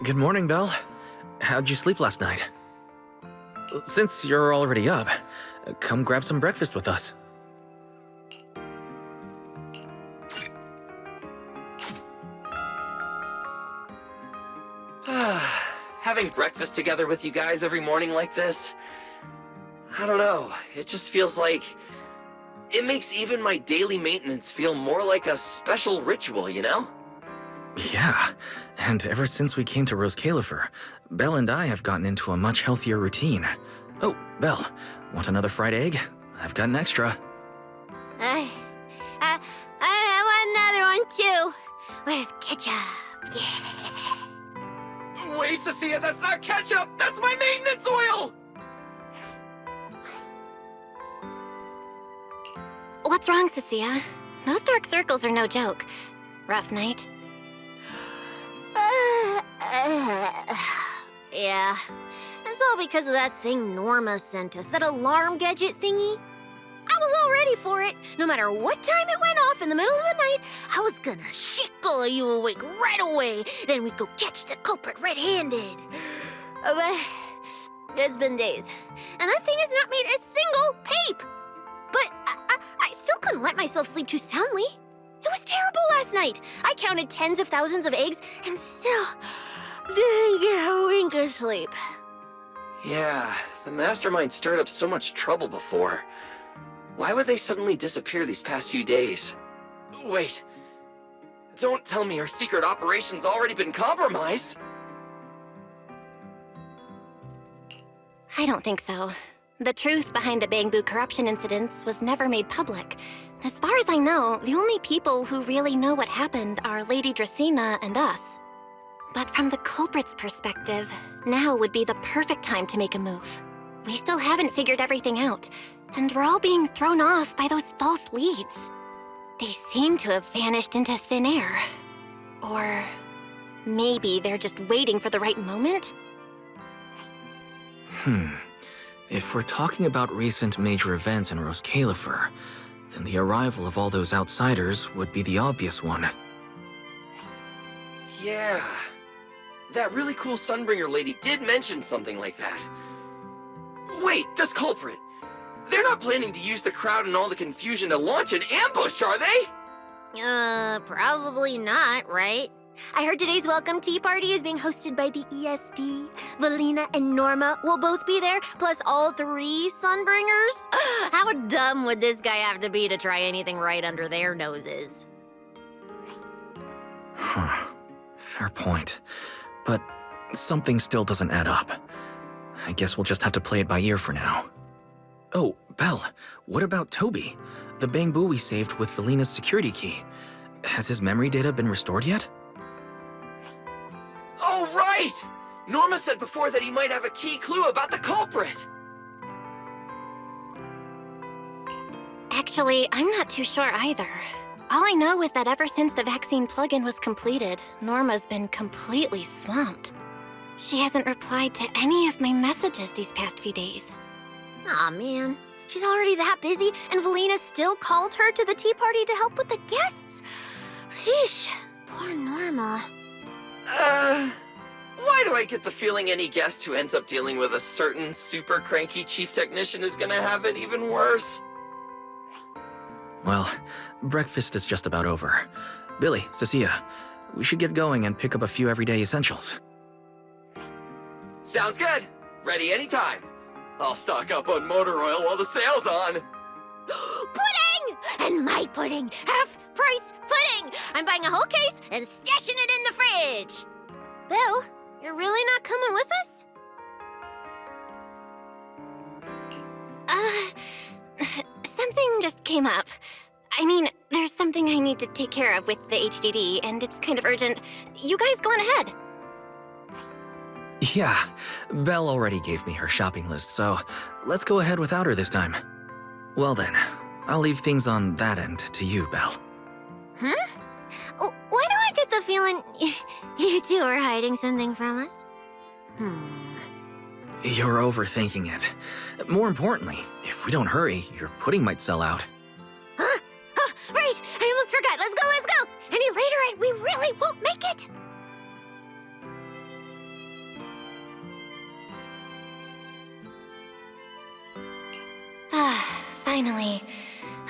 Good morning, Belle. How'd you sleep last night? Since you're already up, come grab some breakfast with us. Having breakfast together with you guys every morning like this, I don't know, it just feels like it makes even my daily maintenance feel more like a special ritual, you know? Yeah, and ever since we came to Rose Califer, Belle and I have gotten into a much healthier routine. Oh, Belle, want another fried egg? I've got an extra. I want another one too, with ketchup. Yeah. Wait, Cecilia, that's not ketchup! That's my maintenance oil! What's wrong, Cecilia? Those dark circles are no joke. Rough night? Yeah. It's all because of that thing Norma sent us, that alarm gadget thingy. I was all ready for it. No matter what time it went off in the middle of the night, I was gonna shake all of you awake right away. Then we'd go catch the culprit red-handed. But it's been days, and that thing has not made a single peep. But I still couldn't let myself sleep too soundly. It was terrible last night. I counted tens of thousands of eggs and still didn't get a wink of sleep. Yeah, the mastermind stirred up so much trouble before. Why would they suddenly disappear these past few days? Wait, don't tell me our secret operation's already been compromised? I don't think so. The truth behind the Bamboo corruption incidents was never made public. As far as I know, the only people who really know what happened are Lady Dracena and us. But from the culprit's perspective, now would be the perfect time to make a move. We still haven't figured everything out, and we're all being thrown off by those false leads. They seem to have vanished into thin air. Or maybe they're just waiting for the right moment? If we're talking about recent major events in Rose Califer, then the arrival of all those outsiders would be the obvious one. Yeah. That really cool Sunbringer lady did mention something like that. Wait, this culprit! They're not planning to use the crowd and all the confusion to launch an ambush, are they? Probably not, right? I heard today's welcome tea party is being hosted by the ESD. Valina and Norma will both be there, plus all 3 Sunbringers. How dumb would this guy have to be to try anything right under their noses? Fair point. But something still doesn't add up. I guess we'll just have to play it by ear for now. Oh, Belle, what about Toby? The Bamboo we saved with Valina's security key. Has his memory data been restored yet? Oh, right! Norma said before that he might have a key clue about the culprit. Actually, I'm not too sure either. All I know is that ever since the vaccine plugin was completed, Norma's been completely swamped. She hasn't replied to any of my messages these past few days. Aw, man. She's already that busy, and Valina still called her to the tea party to help with the guests. Sheesh, poor Norma. Why do I get the feeling any guest who ends up dealing with a certain super cranky chief technician is gonna have it even worse? Well, breakfast is just about over. Billy, Cecilia, we should get going and pick up a few everyday essentials. Sounds good. Ready anytime. I'll stock up on motor oil while the sale's on. Pudding! And my pudding! Half-price pudding! I'm buying a whole case and stashing it in the fridge! Bill, you're really not coming with us? Something just came up. I mean, there's something I need to take care of with the HDD, and it's kind of urgent. You guys go on ahead. Yeah, Belle already gave me her shopping list, so let's go ahead without her this time. Well then, I'll leave things on that end to you, Belle. Huh? Why do I get the feeling you two are hiding something from us? You're overthinking it. More importantly, if we don't hurry, your pudding might sell out. Huh? Oh, right! I almost forgot. Let's go, let's go! Any later and we really won't make it! Finally,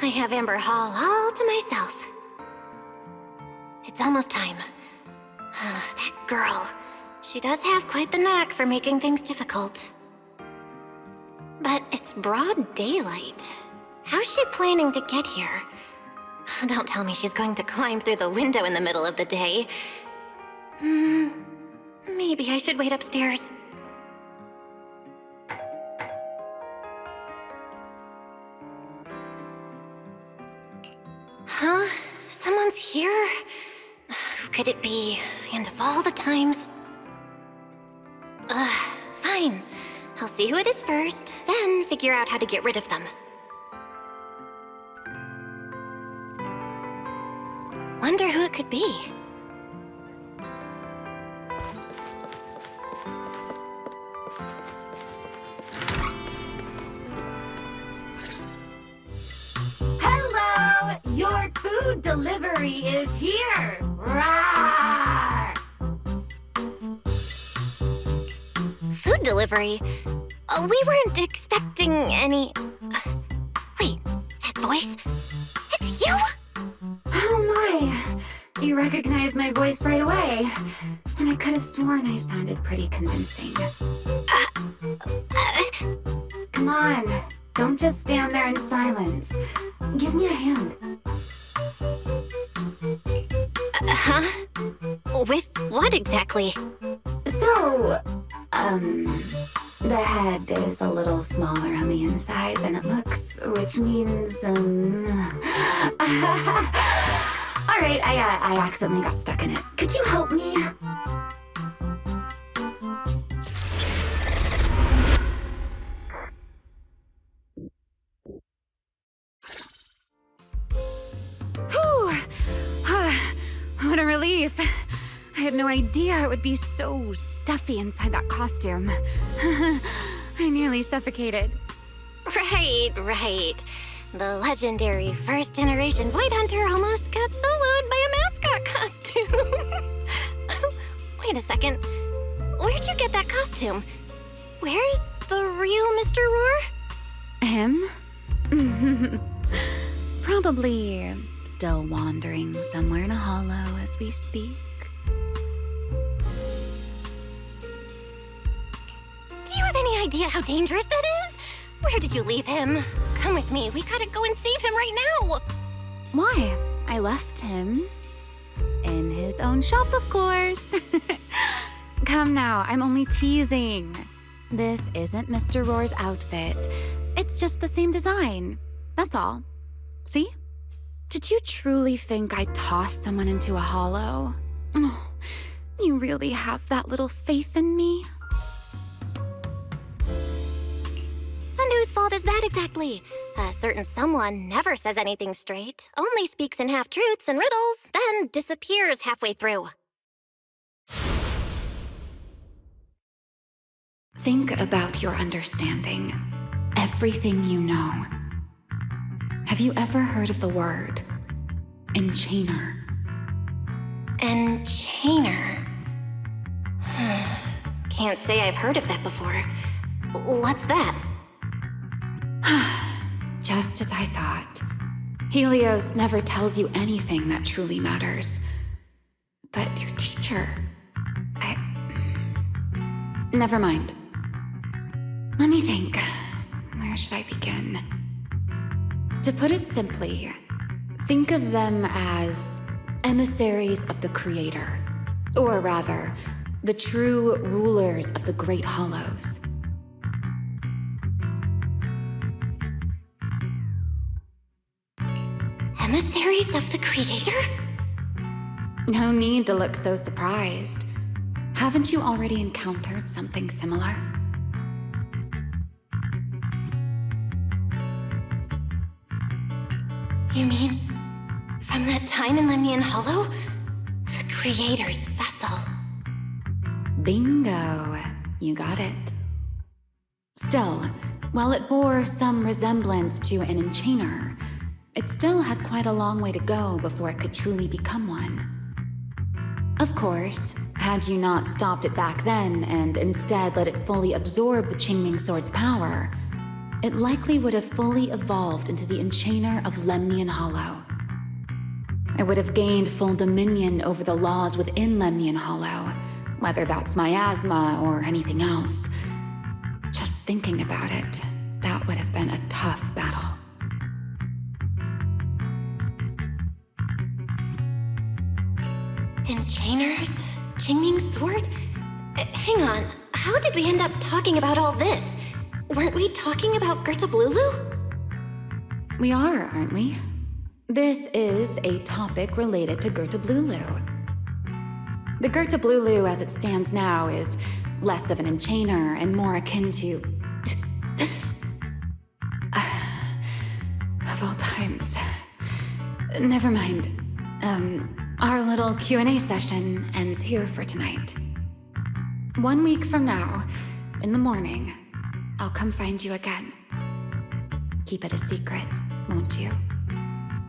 I have Amber Hall all to myself. It's almost time. That girl. She does have quite the knack for making things difficult. But it's broad daylight. How's she planning to get here? Don't tell me she's going to climb through the window in the middle of the day. Maybe I should wait upstairs. Huh? Someone's here? Who could it be? And of all the times... Fine. I'll see who it is first, then figure out how to get rid of them. Wonder who it could be. Hello! Your food delivery is here! Rawr! Food delivery? Oh, we weren't expecting any... wait, that voice? It's you? Oh my! You recognize my voice right away. And I could have sworn I sounded pretty convincing. Come on, don't just stand there in silence. Give me a hand. Huh? With what exactly? So, the head is a little smaller on the inside than it looks, which means, Alright, I accidentally got stuck in it. Could you help me? Whew! What a relief. I had no idea it would be so stuffy inside that costume. I nearly suffocated. Right. The legendary first-generation Void Hunter almost got soloed by a mascot costume. Wait a second. Where'd you get that costume? Where's the real Mr. Roar? Him? Probably still wandering somewhere in a hollow as we speak. Do you have any idea how dangerous that is? Where did you leave him? Come with me. We gotta go and save him right now. Why? I left him in his own shop, of course. Come now, I'm only teasing. This isn't Mr. Roar's outfit. It's just the same design. That's all. See? Did you truly think I'd toss someone into a hollow? Oh, you really have that little faith in me? And whose fault is that exactly? A certain someone never says anything straight, only speaks in half-truths and riddles, then disappears halfway through. Think about your understanding. Everything you know. Have you ever heard of the word enchainer? Enchainer? Can't say I've heard of that before. What's that? Just as I thought. Helios never tells you anything that truly matters. But your teacher... Never mind. Let me think. Where should I begin? To put it simply, think of them as emissaries of the Creator. Or rather, the true rulers of the Great Hollows. Emissaries of the Creator? No need to look so surprised. Haven't you already encountered something similar? You mean, from that time in Lemnian Hollow? The Creator's vessel. Bingo. You got it. Still, while it bore some resemblance to an enchainer, it still had quite a long way to go before it could truly become one. Of course, had you not stopped it back then and instead let it fully absorb the Qingming Sword's power, it likely would have fully evolved into the enchainer of Lemnian Hollow. I would have gained full dominion over the laws within Lemnian Hollow, whether that's miasma or anything else. Just thinking about it, that would have been a tough battle. Enchainers? Qingming's sword? Hang on, how did we end up talking about all this? Weren't we talking about Gerta Blulu? We are, aren't we? This is a topic related to Gerta Blulu. The Gerta Blulu as it stands now is less of an enchainer and more akin to... of all times. Never mind. Our little Q&A session ends here for tonight. 1 week from now, in the morning, I'll come find you again. Keep it a secret, won't you?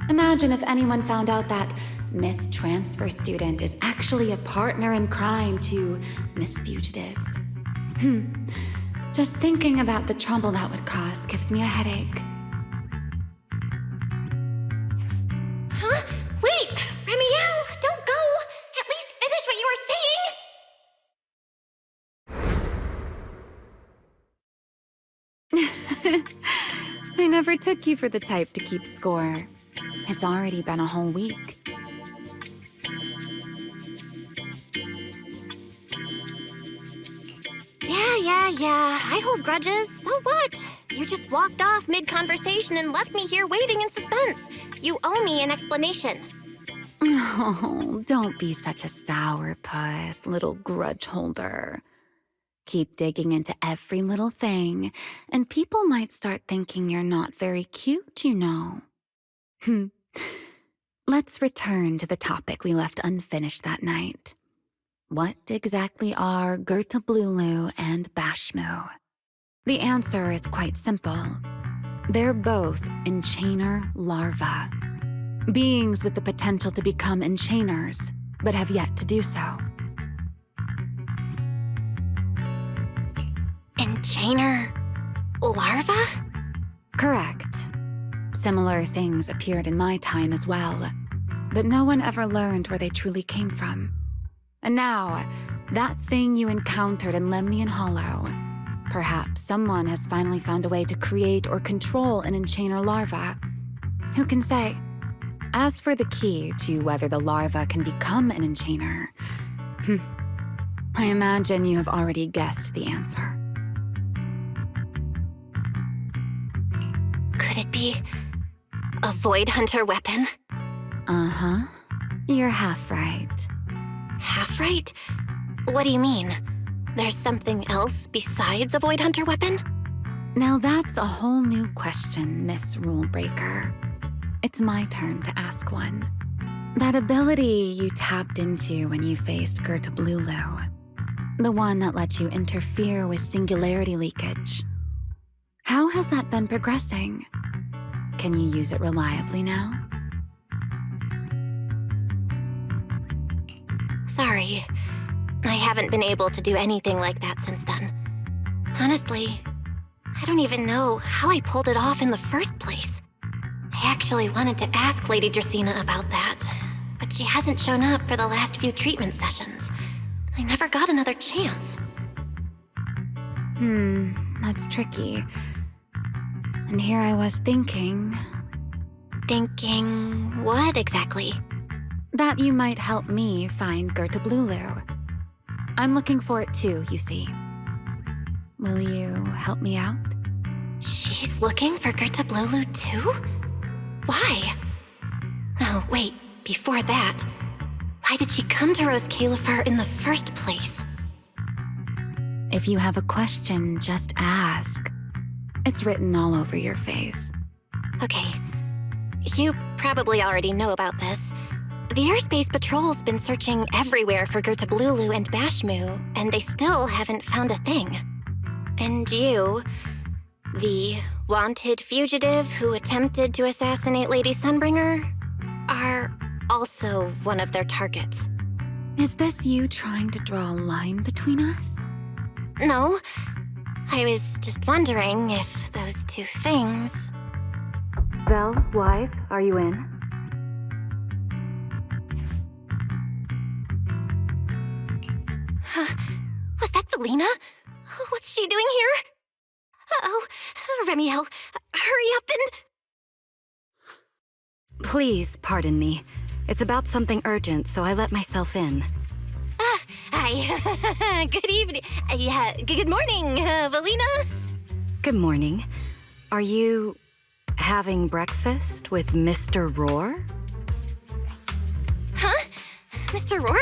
Imagine if anyone found out that Miss Transfer Student is actually a partner in crime to Miss Fugitive. Just thinking about the trouble that would cause gives me a headache. Huh? Wait! Ramiel, don't go! At least finish what you were saying! I never took you for the type to keep score. It's already been a whole week. Yeah, I hold grudges. So what? You just walked off mid-conversation and left me here waiting in suspense. You owe me an explanation. Oh, don't be such a sourpuss, little grudge holder. Keep digging into every little thing, and people might start thinking you're not very cute, you know. Let's return to the topic we left unfinished that night. What exactly are Gerta Blulu and Bashmu? The answer is quite simple. They're both enchainer larvae. Beings with the potential to become enchainers, but have yet to do so. Enchainer larva? Correct. Similar things appeared in my time as well, but no one ever learned where they truly came from. And now, that thing you encountered in Lemnian Hollow, perhaps someone has finally found a way to create or control an enchainer larva. Who can say? As for the key to whether the larva can become an enchainer, I imagine you have already guessed the answer. Could it be a Void Hunter weapon? Uh-huh. You're half right. Half right? What do you mean? There's something else besides a Void Hunter weapon? Now that's a whole new question, Miss Rule Breaker. It's my turn to ask one. That ability you tapped into when you faced Gerta Blulu, the one that lets you interfere with singularity leakage. How has that been progressing? Can you use it reliably now? Sorry. I haven't been able to do anything like that since then. Honestly, I don't even know how I pulled it off in the first place. I actually wanted to ask Lady Dracaena about that, but she hasn't shown up for the last few treatment sessions. I never got another chance. That's tricky. And here I was thinking... Thinking what exactly? that you might help me find Gerta Blulu. I'm looking for it too, you see. Will you help me out? She's looking for Gerta Blulu too? Why? No, wait, before that, why did she come to Rose Califer in the first place? If you have a question, just ask. It's written all over your face. Okay, you probably already know about this. The Airspace Patrol's been searching everywhere for Gerta Blulu and Bashmu, and they still haven't found a thing. And you, the wanted fugitive who attempted to assassinate Lady Sunbringer, are also one of their targets. Is this you trying to draw a line between us? No, I was just wondering if those two things. Belle, wife, are you in? Was that Valina? What's she doing here? Uh-oh, Ramiel, hurry up and... Please pardon me. It's about something urgent, so I let myself in. Hi. Good evening. Good morning, Valina. Good morning. Are you having breakfast with Mr. Roar? Huh? Mr. Roar?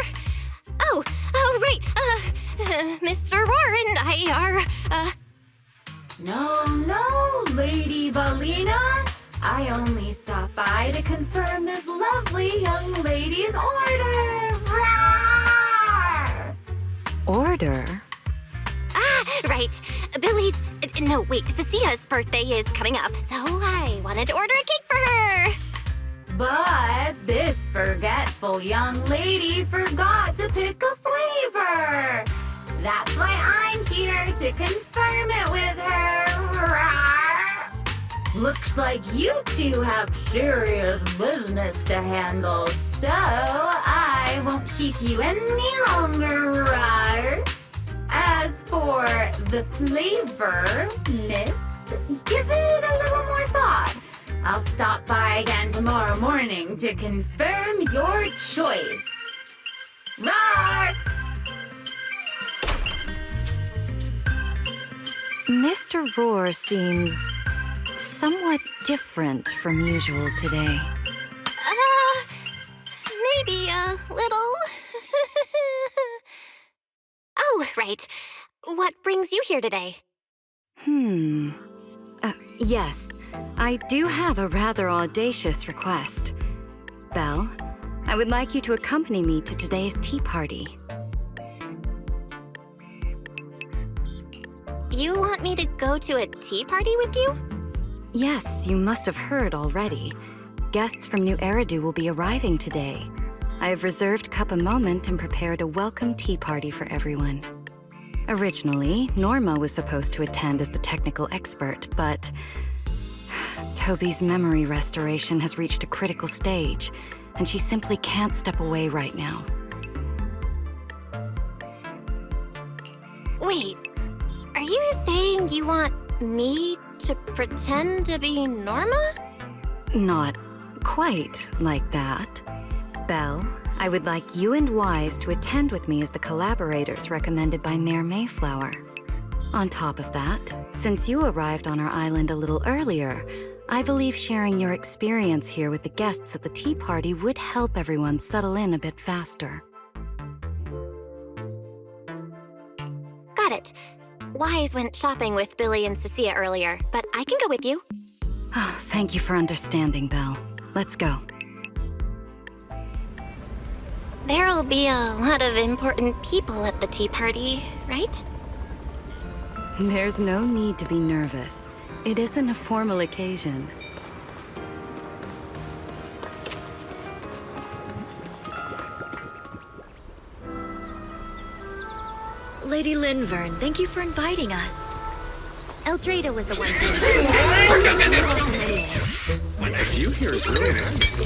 Oh, right. Mr. Roar and I are, No, Lady Valina. I only stopped by to confirm this lovely young lady's order. Roar! Order? Right. Billy's... No, wait, Cecia's birthday is coming up, so I wanted to order a cake for her. But this forgetful young lady forgot to pick a flavor. That's why I'm here to confirm it with her. Roar! Looks like you two have serious business to handle, so I won't keep you any longer, Roar. As for the flavor, miss, give it a little more thought. I'll stop by again tomorrow morning to confirm your choice. Roar! Mr. Roar seems somewhat different from usual today. Maybe a little. Oh, right. What brings you here today? Yes, I do have a rather audacious request. Belle, I would like you to accompany me to today's tea party. You want me to go to a tea party with you? Yes, you must have heard already. Guests from New Eridu will be arriving today. I have reserved Cup a Moment and prepared a welcome tea party for everyone. Originally, Norma was supposed to attend as the technical expert, but Toby's memory restoration has reached a critical stage, and she simply can't step away right now. Wait, are you saying you want me to pretend to be Norma? Not quite like that. Belle, I would like you and Wise to attend with me as the collaborators recommended by Mayor Mayflower. On top of that, since you arrived on our island a little earlier, I believe sharing your experience here with the guests at the tea party would help everyone settle in a bit faster. Got it. Wise went shopping with Billy and Cecilia earlier, but I can go with you. Oh, thank you for understanding, Belle. Let's go. There'll be a lot of important people at the tea party, right? There's no need to be nervous. It isn't a formal occasion. Lady Linvern, thank you for inviting us. Eldrada was the one What the view here is really nice.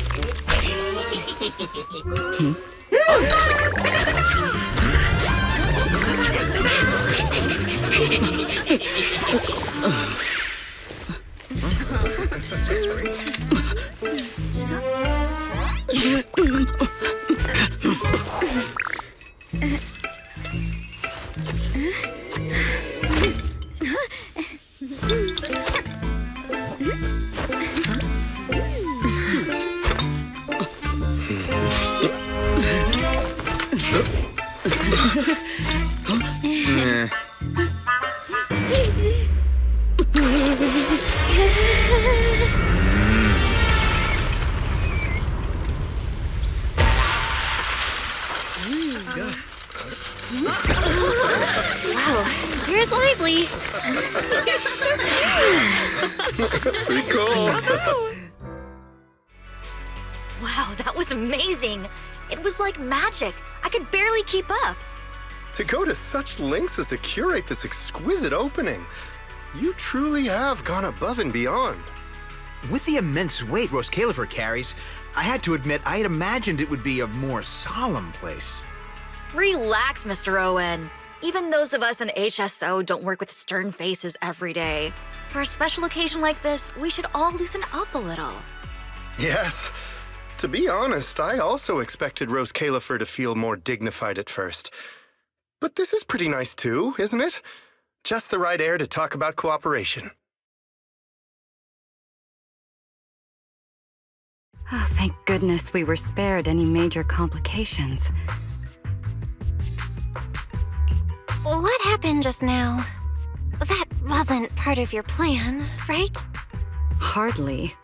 Wow, here's lively. Pretty cool. Wow, that was amazing. It was like magic. I could barely keep up. To go to such lengths as to curate this exquisite opening. You truly have gone above and beyond. With the immense weight Rose Califer carries, I had to admit I had imagined it would be a more solemn place. Relax, Mr. Owen. Even those of us in HSO don't work with stern faces every day. For a special occasion like this, we should all loosen up a little. Yes. To be honest, I also expected Rose Califer to feel more dignified at first. But this is pretty nice too, isn't it? Just the right air to talk about cooperation. Oh, thank goodness we were spared any major complications. What happened just now? That wasn't part of your plan, right? Hardly.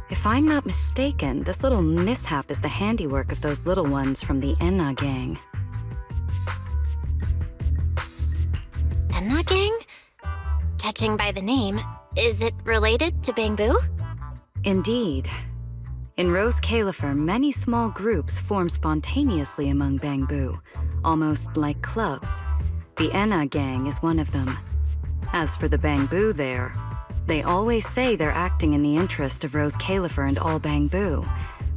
If I'm not mistaken, this little mishap is the handiwork of those little ones from the Enna gang. Enna gang? Judging by the name, is it related to Bamboo? Indeed. In Rose Califer, many small groups form spontaneously among Bamboo, almost like clubs. The Enna gang is one of them. As for the Bamboo there, they always say they're acting in the interest of Rose Califer and all Bamboo,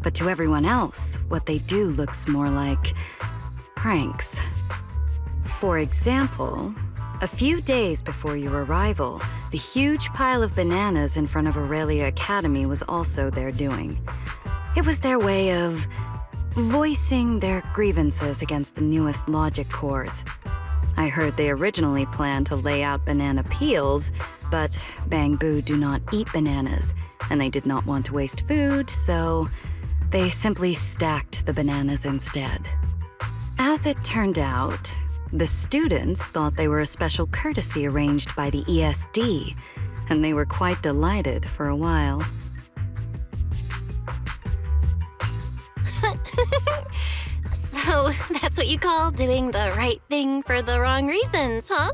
but to everyone else, what they do looks more like pranks. For example, a few days before your arrival, the huge pile of bananas in front of Aurelia Academy was also their doing. It was their way of voicing their grievances against the newest logic cores. I heard they originally planned to lay out banana peels, but Bamboo do not eat bananas, and they did not want to waste food, so they simply stacked the bananas instead. As it turned out, the students thought they were a special courtesy arranged by the ESD, and they were quite delighted for a while. So that's what you call doing the right thing for the wrong reasons, huh?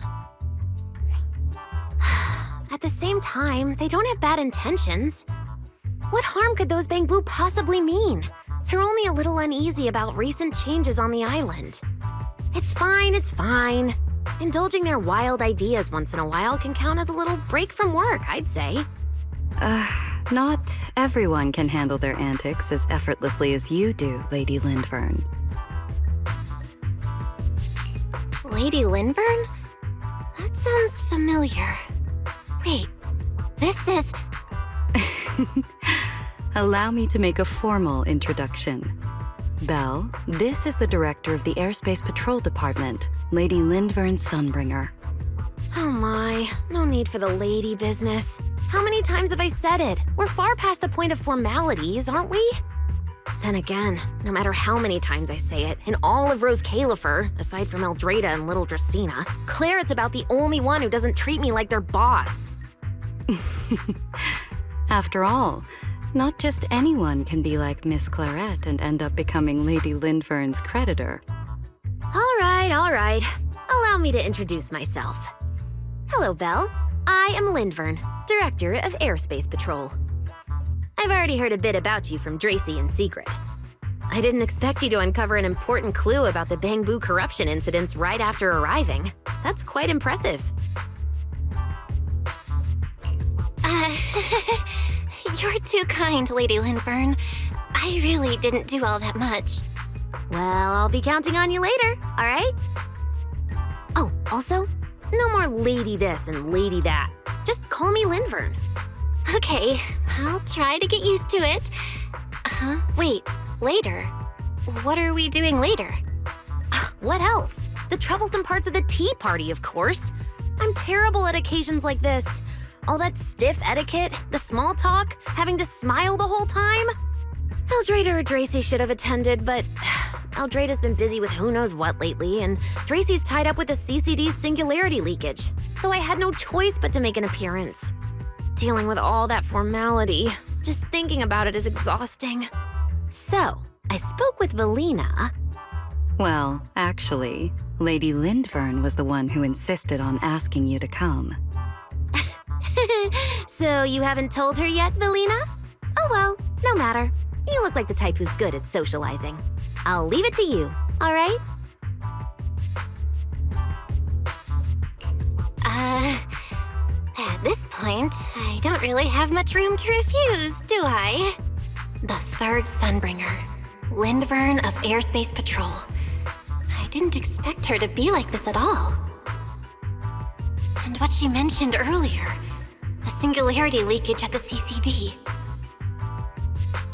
At the same time, they don't have bad intentions. What harm could those Bamboo possibly mean? They're only a little uneasy about recent changes on the island. It's fine, it's fine. Indulging their wild ideas once in a while can count as a little break from work, I'd say. Not everyone can handle their antics as effortlessly as you do, Lady Lindvern. Lady Lindvern? That sounds familiar. Wait, this is... Allow me to make a formal introduction. Belle, this is the director of the Airspace Patrol Department, Lady Lindvern Sunbringer. Oh my, no need for the lady business. How many times have I said it? We're far past the point of formalities, aren't we? Then again, no matter how many times I say it, in all of Rose Califer, aside from Eldrada and Little Dracena, Claret's about the only one who doesn't treat me like their boss. After all, not just anyone can be like Miss Claret and end up becoming Lady Lindvern's creditor. All right. Allow me to introduce myself. Hello, Belle. I am Lindvern, Director of Airspace Patrol. I've already heard a bit about you from Dracy in secret. I didn't expect you to uncover an important clue about the Bamboo corruption incidents right after arriving. That's quite impressive. You're too kind, Lady Lindvern. I really didn't do all that much. Well, I'll be counting on you later, all right? Oh, also, no more lady this and lady that. Just call me Lindvern. Okay, I'll try to get used to it. Wait, later? What are we doing later? What else? The troublesome parts of the tea party, of course. I'm terrible at occasions like this. All that stiff etiquette, the small talk, having to smile the whole time. Eldrada or Dracy should have attended, but Eldrada's been busy with who knows what lately, and Dracy's tied up with the CCD's singularity leakage, so I had no choice but to make an appearance. Dealing with all that formality, just thinking about it is exhausting. So, I spoke with Valina. Well, actually, Lady Lindvern was the one who insisted on asking you to come. So you haven't told her yet, Valina? Oh well, no matter. You look like the type who's good at socializing. I'll leave it to you, all right? this point, I don't really have much room to refuse, do I? The third Sunbringer, Lindvern of Airspace Patrol. I didn't expect her to be like this at all. And what she mentioned earlier, the singularity leakage at the CCD.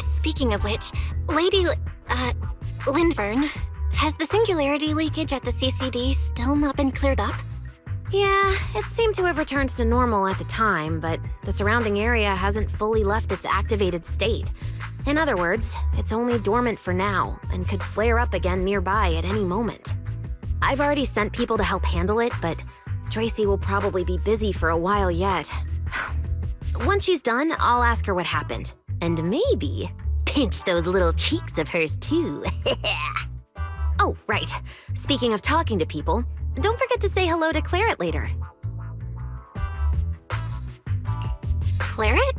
Speaking of which, Lady Lindvern, has the singularity leakage at the CCD still not been cleared up? Yeah, it seemed to have returned to normal at the time, but the surrounding area hasn't fully left its activated state. In other words, it's only dormant for now and could flare up again nearby at any moment. I've already sent people to help handle it, but Tracy will probably be busy for a while yet. Once she's done, I'll ask her what happened. And maybe pinch those little cheeks of hers too. Oh, right. Speaking of talking to people, don't forget to say hello to Claret later. Claret?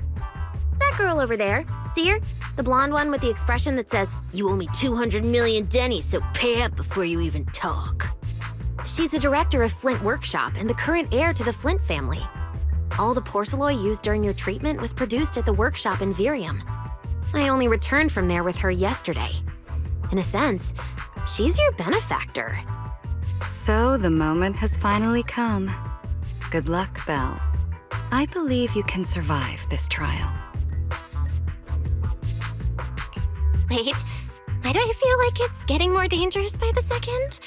That girl over there. See her? The blonde one with the expression that says, "You owe me 200 million dennies, so pay up before you even talk." She's the director of Flint Workshop and the current heir to the Flint family. All the porcelain used during your treatment was produced at the workshop in Virium. I only returned from there with her yesterday. In a sense, she's your benefactor. So the moment has finally come. Good luck, Belle. I believe you can survive this trial. Wait, why do I feel like it's getting more dangerous by the second?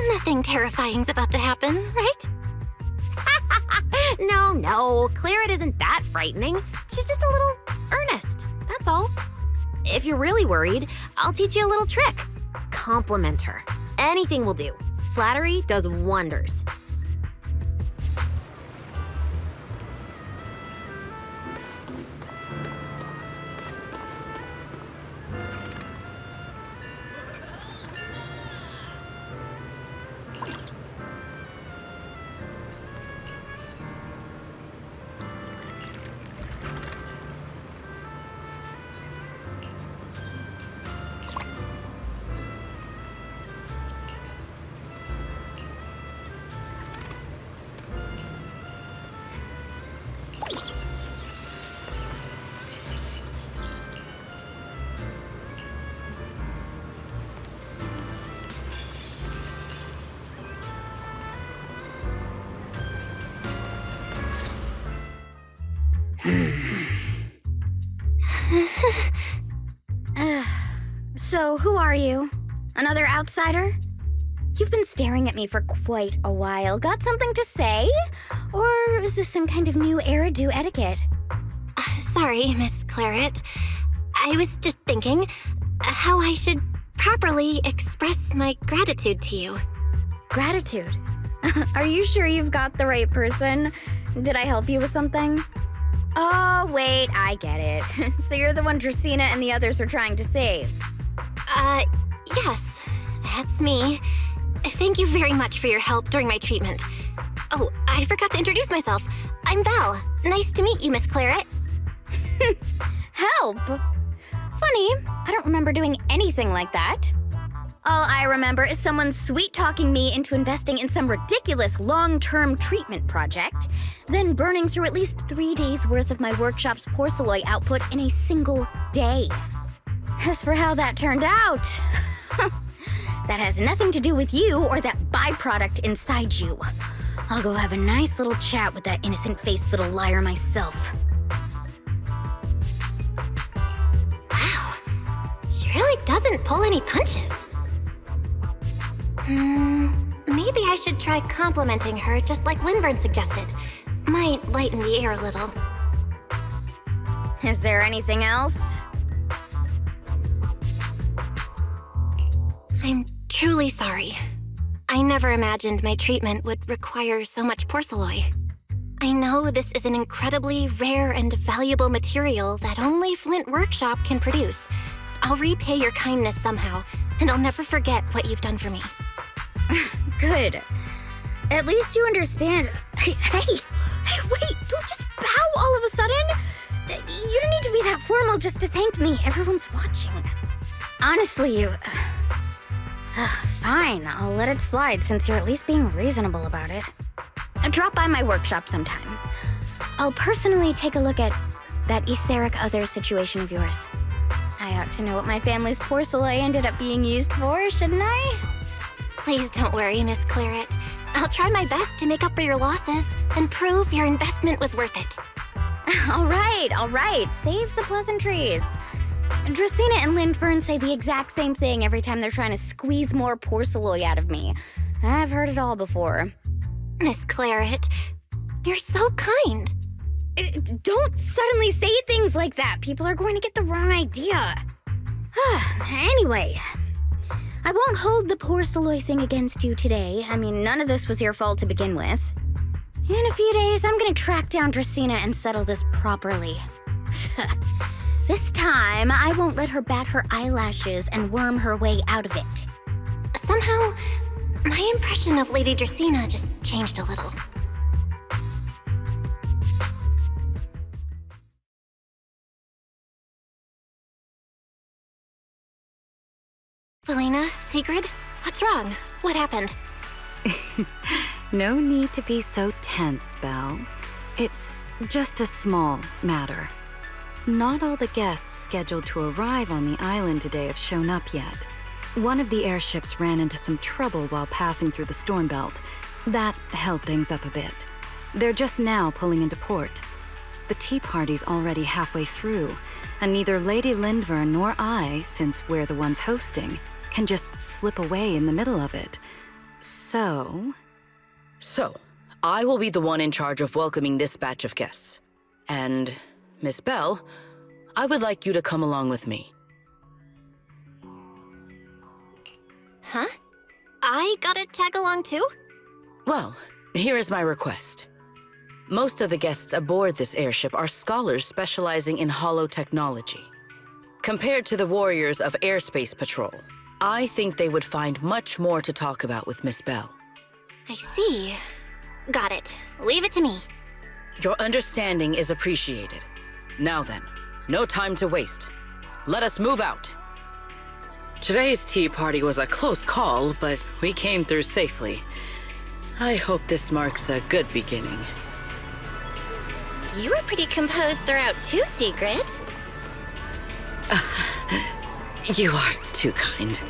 Nothing terrifying's about to happen, right? No, Claret isn't that frightening. She's just a little earnest, that's all. If you're really worried, I'll teach you a little trick. Compliment her. Anything will do. Flattery does wonders. So, who are you? Another outsider? You've been staring at me for quite a while. Got something to say? Or is this some kind of new era do etiquette? Sorry, Miss Claret. I was just thinking how I should properly express my gratitude to you. Gratitude? Are you sure you've got the right person? Did I help you with something? Oh, wait, I get it. So you're the one Dracaena and the others are trying to save. Yes, that's me. Thank you very much for your help during my treatment. Oh, I forgot to introduce myself. I'm Belle. Nice to meet you, Miss Claret. Help? Funny, I don't remember doing anything like that. All I remember is someone sweet-talking me into investing in some ridiculous long-term treatment project, then burning through at least 3 days' worth of my workshop's porcelain output in a single day. As for how that turned out, that has nothing to do with you or that byproduct inside you. I'll go have a nice little chat with that innocent-faced little liar myself. Wow, she really doesn't pull any punches. Maybe I should try complimenting her just like Lindvern suggested. Might lighten the air a little. Is there anything else? I'm truly sorry. I never imagined my treatment would require so much porcelain. I know this is an incredibly rare and valuable material that only Flint Workshop can produce. I'll repay your kindness somehow, and I'll never forget what you've done for me. Good. At least you understand. Hey, wait, don't just bow all of a sudden. You don't need to be that formal just to thank me. Everyone's watching. Honestly, you... fine, I'll let it slide since you're at least being reasonable about it. Drop by my workshop sometime. I'll personally take a look at that etheric other situation of yours. I ought to know what my family's porcelain ended up being used for, shouldn't I? Please don't worry, Miss Claret. I'll try my best to make up for your losses and prove your investment was worth it. All right. Save the pleasantries. Dracena and Lindfern say the exact same thing every time they're trying to squeeze more porcelain out of me. I've heard it all before. Miss Claret, you're so kind. Don't suddenly say things like that. People are going to get the wrong idea. Anyway, I won't hold the porcelain thing against you today. I mean, none of this was your fault to begin with. In a few days, I'm gonna track down Dracena and settle this properly. This time, I won't let her bat her eyelashes and worm her way out of it. Somehow, my impression of Lady Dracena just changed a little. Valina, Sigrid, what's wrong? What happened? No need to be so tense, Belle. It's just a small matter. Not all the guests scheduled to arrive on the island today have shown up yet. One of the airships ran into some trouble while passing through the storm belt. That held things up a bit. They're just now pulling into port. The tea party's already halfway through, and neither Lady Lindvern nor I, since we're the ones hosting, can just slip away in the middle of it. So, I will be the one in charge of welcoming this batch of guests. And, Miss Belle, I would like you to come along with me. Huh? I gotta tag along too? Well, here is my request. Most of the guests aboard this airship are scholars specializing in holotechnology. Compared to the warriors of Airspace Patrol, I think they would find much more to talk about with Miss Belle. I see. Got it. Leave it to me. Your understanding is appreciated. Now then, no time to waste. Let us move out. Today's tea party was a close call, but we came through safely. I hope this marks a good beginning. You were pretty composed throughout too, Sigrid. You are too kind.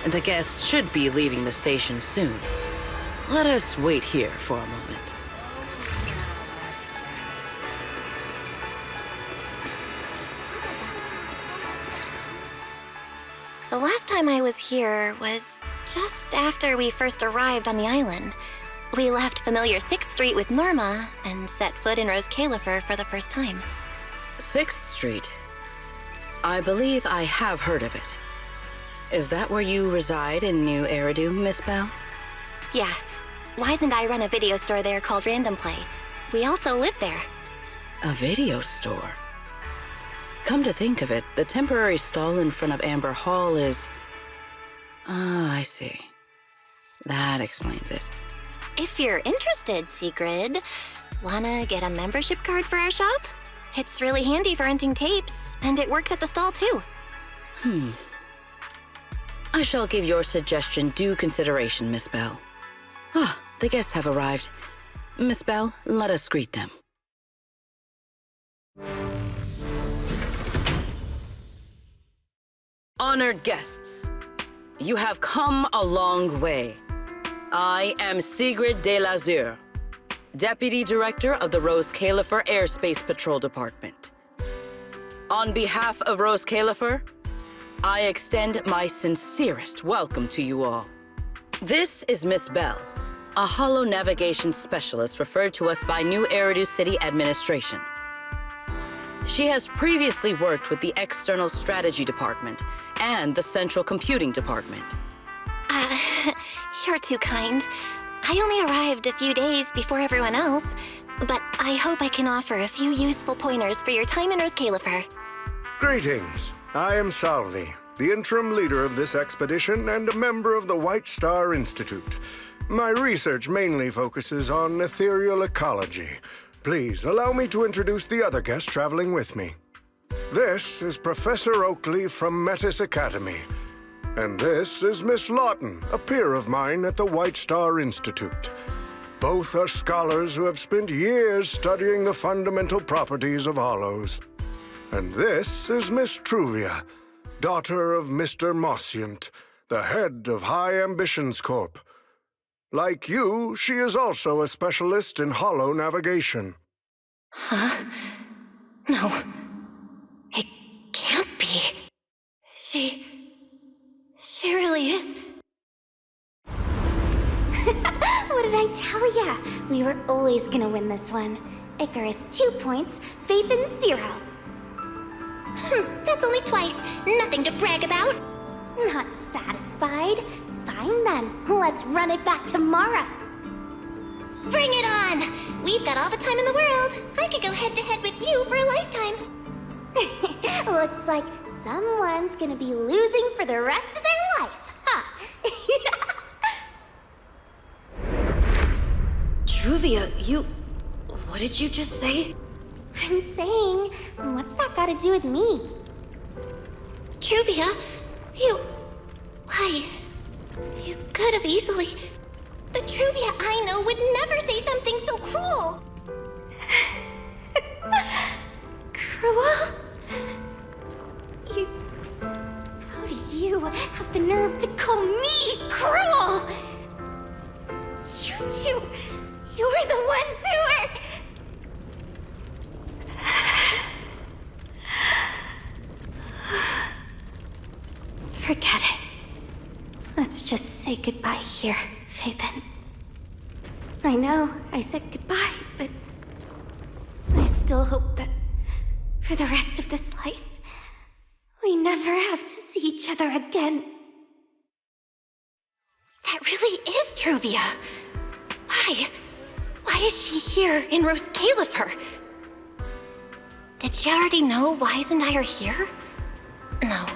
The guests should be leaving the station soon. Let us wait here for a moment. The last time I was here was just after we first arrived on the island. We left familiar 6th Street with Norma and set foot in Rose Califer for the first time. 6th Street. I believe I have heard of it. Is that where you reside in New Eridu, Miss Bell? Yeah. Wise and I run a video store there called Random Play. We also live there. A video store? Come to think of it, the temporary stall in front of Amber Hall is... Ah, I see. That explains it. If you're interested, Sigrid, wanna get a membership card for our shop? It's really handy for renting tapes, and it works at the stall too. I shall give your suggestion due consideration, Miss Bell. Ah, the guests have arrived. Miss Bell, let us greet them. Honored guests, you have come a long way. I am Sigrid de Lazure, Deputy Director of the Rose Califer Airspace Patrol Department. On behalf of Rose Califer, I extend my sincerest welcome to you all. This is Miss Bell, a holo navigation specialist referred to us by New Eridu City Administration. She has previously worked with the External Strategy Department and the Central Computing Department. You're too kind. I only arrived a few days before everyone else, but I hope I can offer a few useful pointers for your time in Rose Califer. Greetings. I am Salvi, the interim leader of this expedition and a member of the White Star Institute. My research mainly focuses on ethereal ecology. Please allow me to introduce the other guest traveling with me. This is Professor Oakley from Metis Academy. And this is Miss Lawton, a peer of mine at the White Star Institute. Both are scholars who have spent years studying the fundamental properties of hollows. And this is Miss Truvia, daughter of Mr. Mossiant, the head of High Ambitions Corp. Like you, she is also a specialist in holo navigation. Huh? No. It can't be. She really is. What did I tell ya? We were always gonna win this one. Icarus 2 points, Phaethon 0. That's only twice. Nothing to brag about. Not satisfied? Fine then, let's run it back tomorrow. Bring it on! We've got all the time in the world. I could go head-to-head with you for a lifetime. Looks like someone's gonna be losing for the rest of their life, huh? Truvia, what did you just say? I'm saying, what's that got to do with me? Truvia, why? You could have easily... The Truvia I know would never say something so cruel. Cruel? How do you have the nerve to call me cruel? You two, you're the ones who are... Forget it. Let's just say goodbye here, Phaethon. I know I said goodbye, but I still hope that for the rest of this life, we never have to see each other again. That really is Truvia. Why? Why is she here in Rose Califer? Did she already know Wise and I are here? No,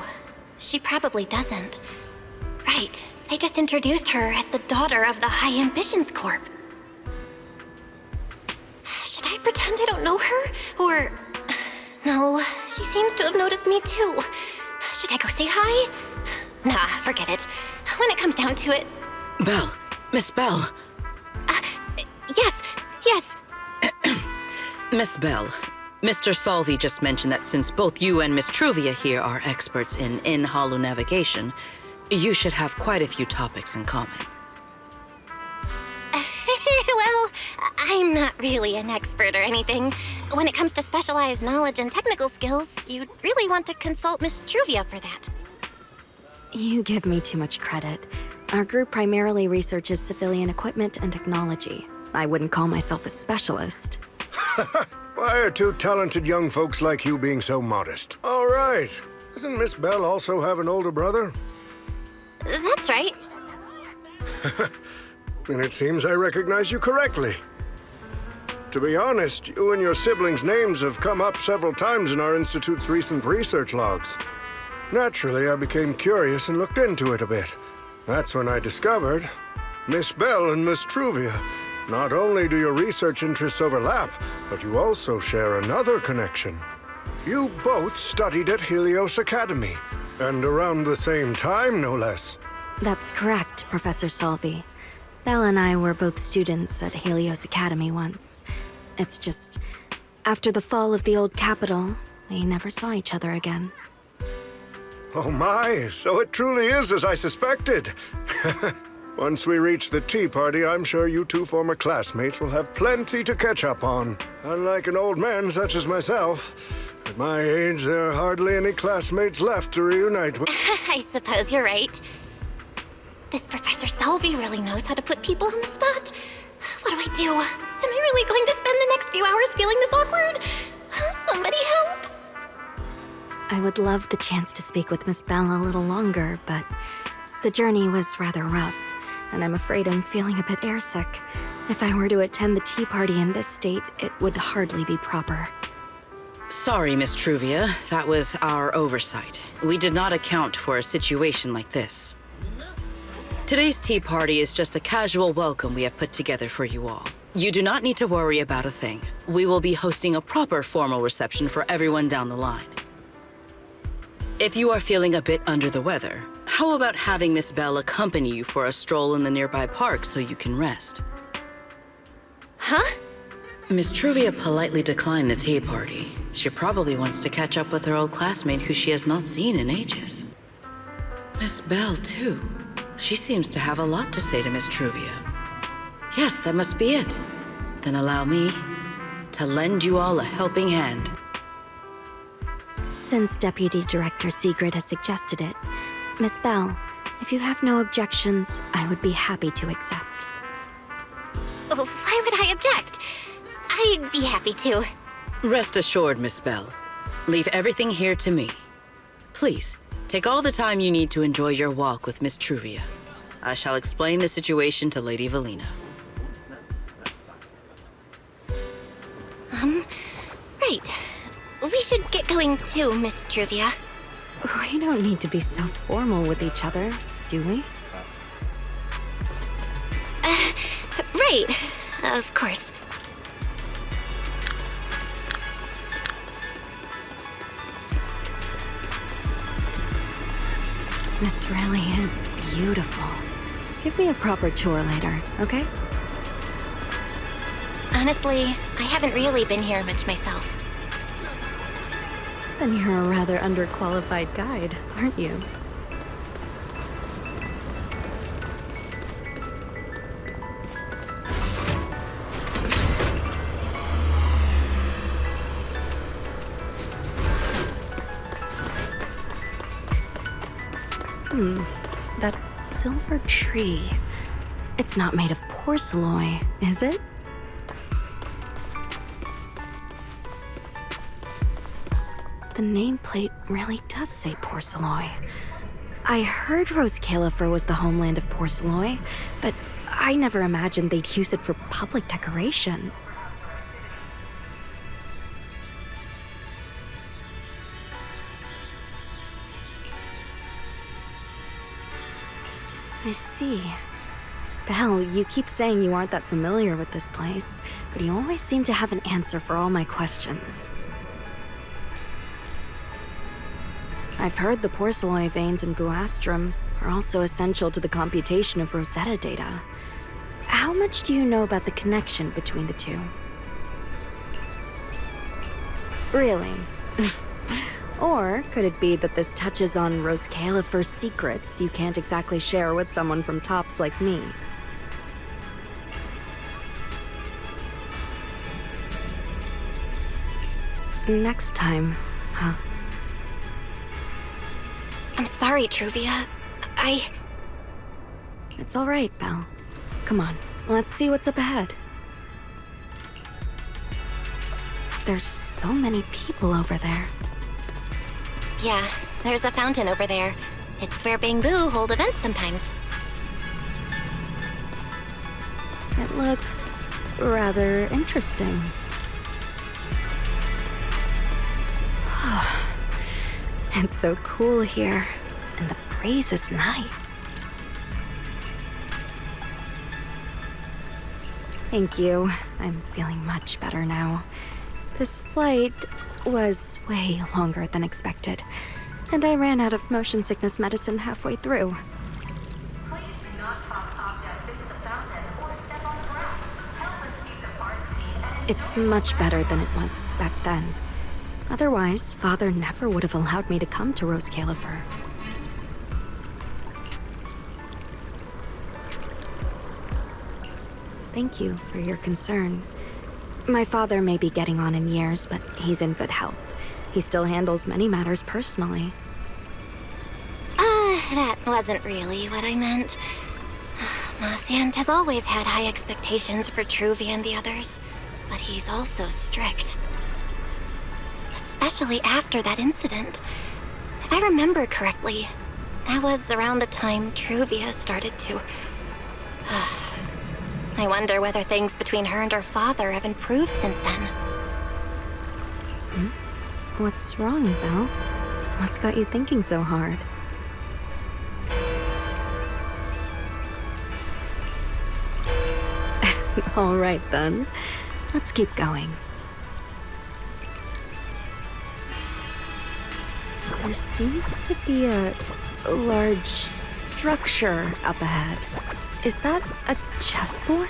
she probably doesn't. Right, they just introduced her as the daughter of the High Ambitions Corp. Should I pretend I don't know her? Or... No, she seems to have noticed me too. Should I go say hi? Nah, forget it. When it comes down to it... Bell, Miss Bell. Yes. Miss Bell, Mr. Salvi just mentioned that since both you and Miss Truvia here are experts in holo navigation, you should have quite a few topics in common. Well, I'm not really an expert or anything. When it comes to specialized knowledge and technical skills, you'd really want to consult Miss Truvia for that. You give me too much credit. Our group primarily researches civilian equipment and technology. I wouldn't call myself a specialist. Why are two talented young folks like you being so modest? All right. Doesn't Miss Bell also have an older brother? That's right. Then it seems I recognize you correctly. To be honest, you and your siblings' names have come up several times in our Institute's recent research logs. Naturally, I became curious and looked into it a bit. That's when I discovered Miss Bell and Miss Truvia. Not only do your research interests overlap, but you also share another connection. You both studied at Helios Academy, and around the same time, no less. That's correct, Professor Salvi. Belle and I were both students at Helios Academy once. It's just, after the fall of the old capital, we never saw each other again. Oh my, so it truly is as I suspected. Once we reach the tea party, I'm sure you two former classmates will have plenty to catch up on. Unlike an old man such as myself, at my age, there are hardly any classmates left to reunite with. I suppose you're right. This Professor Salvi really knows how to put people on the spot. What do I do? Am I really going to spend the next few hours feeling this awkward? Somebody help! I would love the chance to speak with Miss Bell a little longer, but the journey was rather rough, and I'm afraid I'm feeling a bit airsick. If I were to attend the tea party in this state, it would hardly be proper. Sorry, Miss Truvia. That was our oversight. We did not account for a situation like this. Today's tea party is just a casual welcome we have put together for you all. You do not need to worry about a thing. We will be hosting a proper formal reception for everyone down the line. If you are feeling a bit under the weather, how about having Miss Bell accompany you for a stroll in the nearby park so you can rest? Huh? Miss Truvia politely declined the tea party. She probably wants to catch up with her old classmate who she has not seen in ages. Miss Bell, too. She seems to have a lot to say to Miss Truvia. Yes, that must be it. Then allow me to lend you all a helping hand. Since Deputy Director Sigrid has suggested it, Miss Bell, if you have no objections, I would be happy to accept. Why would I object? I'd be happy to. Rest assured, Miss Bell. Leave everything here to me. Please, take all the time you need to enjoy your walk with Miss Truvia. I shall explain the situation to Lady Valina. Right. We should get going too, Miss Truvia. We don't need to be so formal with each other, do we? Right. Of course. This really is beautiful. Give me a proper tour later, okay? Honestly, I haven't really been here much myself. Then you're a rather underqualified guide, aren't you? That silver tree. It's not made of porcelain, is it? The nameplate really does say porcelain. I heard Rose Califer was the homeland of porcelain, but I never imagined they'd use it for public decoration. I see. Belle, you keep saying you aren't that familiar with this place, but you always seem to have an answer for all my questions. I've heard the porcelain veins in Buastrum are also essential to the computation of Rosetta data. How much do you know about the connection between the two? Really? Or could it be that this touches on Rose Califer's secrets you can't exactly share with someone from Tops like me? Next time, huh? I'm sorry, Truvia. It's all right, Belle. Come on, let's see what's up ahead. There's so many people over there. Yeah, there's a fountain over there. It's where Bamboo hold events sometimes. It looks rather interesting. It's so cool here, and the breeze is nice. Thank you. I'm feeling much better now. This flight was way longer than expected, and I ran out of motion sickness medicine halfway through. Please do not toss objects into the fountain or step on the grass. Help us keep the park clean and It's much better than it was back then. Otherwise, Father never would have allowed me to come to Rose Califer. Thank you for your concern. My father may be getting on in years, but he's in good health. He still handles many matters personally. That wasn't really what I meant. Mosient has always had high expectations for Truvia and the others, but he's also strict. Especially after that incident. If I remember correctly, that was around the time Truvia started to... I wonder whether things between her and her father have improved since then. What's wrong, Belle? What's got you thinking so hard? All right, then. Let's keep going. There seems to be a large structure up ahead. Is that a chessboard?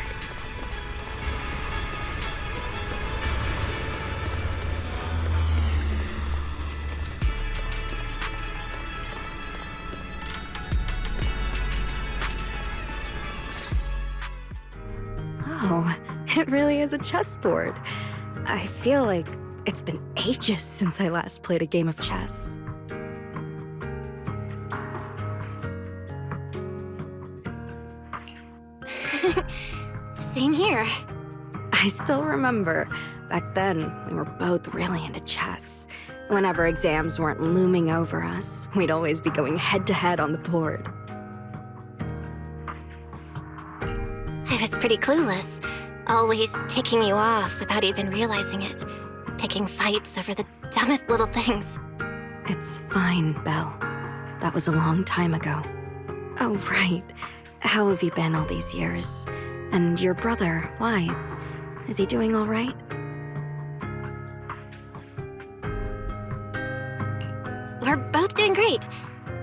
Oh, it really is a chessboard. I feel like it's been ages since I last played a game of chess. Same here. I still remember. Back then, we were both really into chess. Whenever exams weren't looming over us, we'd always be going head-to-head on the board. I was pretty clueless, always ticking you off without even realizing it, picking fights over the dumbest little things. It's fine, Belle. That was a long time ago. Oh, right. How have you been all these years? And your brother, Wise, is he doing all right? We're both doing great.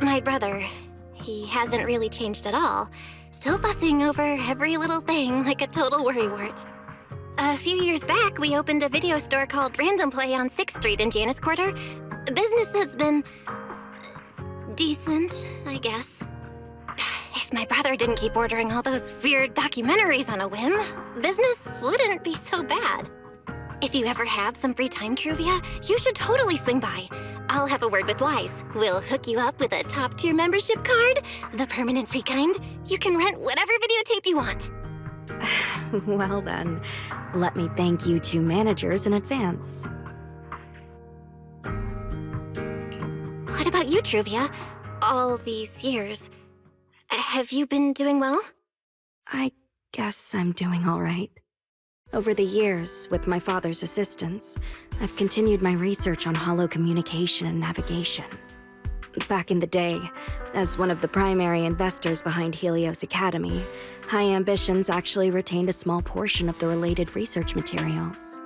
My brother, he hasn't really changed at all. Still fussing over every little thing like a total worrywart. A few years back, we opened a video store called Random Play on 6th Street in Janus Quarter. Business has been... decent, I guess. If my brother didn't keep ordering all those weird documentaries on a whim, business wouldn't be so bad. If you ever have some free time, Truvia, you should totally swing by. I'll have a word with Wise. We'll hook you up with a top-tier membership card, the permanent free kind. You can rent whatever videotape you want. Well then, let me thank you two managers in advance. What about you, Truvia? All these years. Have you been doing well? I guess I'm doing all right. Over the years, with my father's assistance, I've continued my research on holo communication and navigation. Back in the day, as one of the primary investors behind Helios Academy, High Ambitions actually retained a small portion of the related research materials.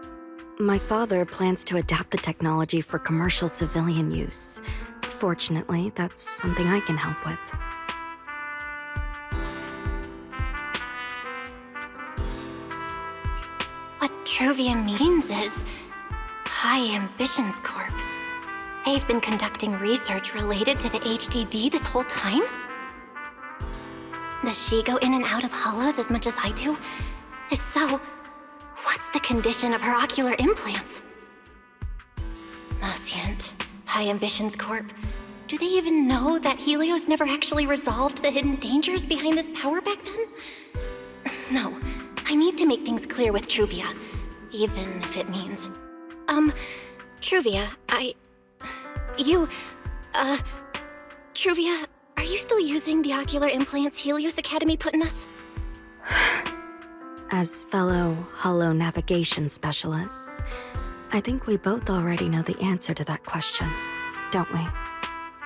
My father plans to adapt the technology for commercial civilian use. Fortunately, that's something I can help with. What Truvia means is High Ambitions Corp. They've been conducting research related to the HDD this whole time? Does she go in and out of hollows as much as I do? If so, what's the condition of her ocular implants? Mosient, High Ambitions Corp. Do they even know that Helios never actually resolved the hidden dangers behind this power back then? No, I need to make things clear with Truvia, even if it means... Truvia, Truvia, are you still using the ocular implants Helios Academy put in us? As fellow holo navigation specialists, I think we both already know the answer to that question, don't we?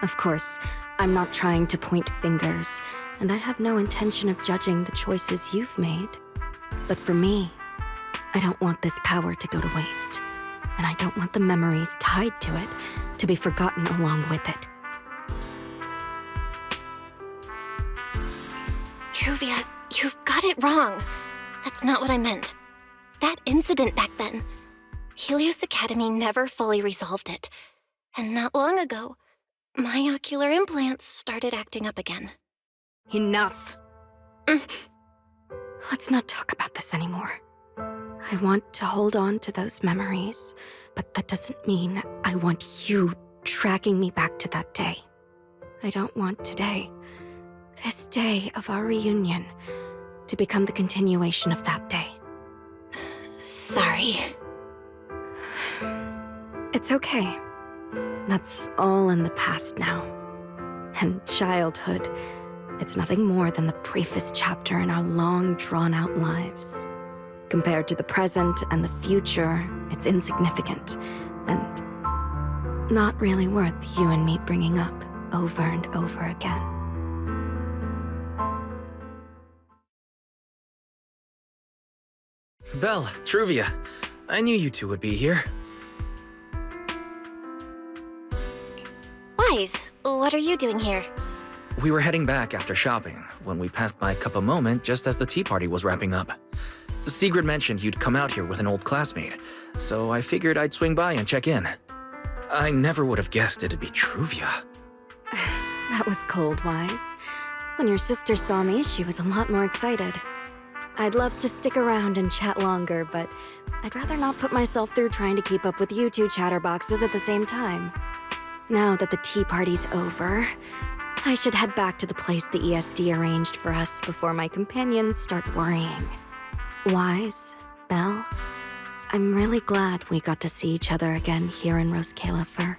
Of course, I'm not trying to point fingers, and I have no intention of judging the choices you've made. But for me, I don't want this power to go to waste, and I don't want the memories tied to it to be forgotten along with it. Truvia, you've got it wrong. That's not what I meant. That incident back then, Helios Academy never fully resolved it. And not long ago, my ocular implants started acting up again. Enough! Let's not talk about this anymore. I want to hold on to those memories, but that doesn't mean I want you dragging me back to that day. I don't want today, this day of our reunion, to become the continuation of that day. Sorry. It's okay. That's all in the past now. And childhood, it's nothing more than the briefest chapter in our long, drawn-out lives. Compared to the present and the future, it's insignificant, and not really worth you and me bringing up over and over again. Belle, Truvia, I knew you two would be here. Wise, what are you doing here? We were heading back after shopping when we passed by Cup a Moment just as the tea party was wrapping up. Sigrid mentioned you'd come out here with an old classmate, so I figured I'd swing by and check in. I never would have guessed it'd be Truvia. That was cold, Wise. When your sister saw me, she was a lot more excited. I'd love to stick around and chat longer, but I'd rather not put myself through trying to keep up with you two chatterboxes at the same time. Now that the tea party's over, I should head back to the place the ESD arranged for us before my companions start worrying. Wise, Belle, I'm really glad we got to see each other again here in Roskilde.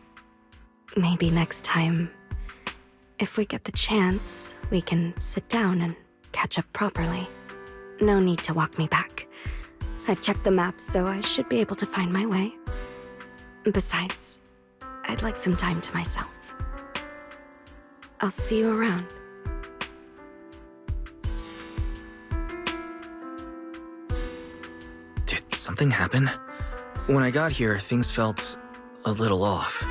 Maybe next time, if we get the chance, we can sit down and catch up properly. No need to walk me back. I've checked the map, so I should be able to find my way. Besides, I'd like some time to myself. I'll see you around. Did something happen? When I got here, things felt a little off.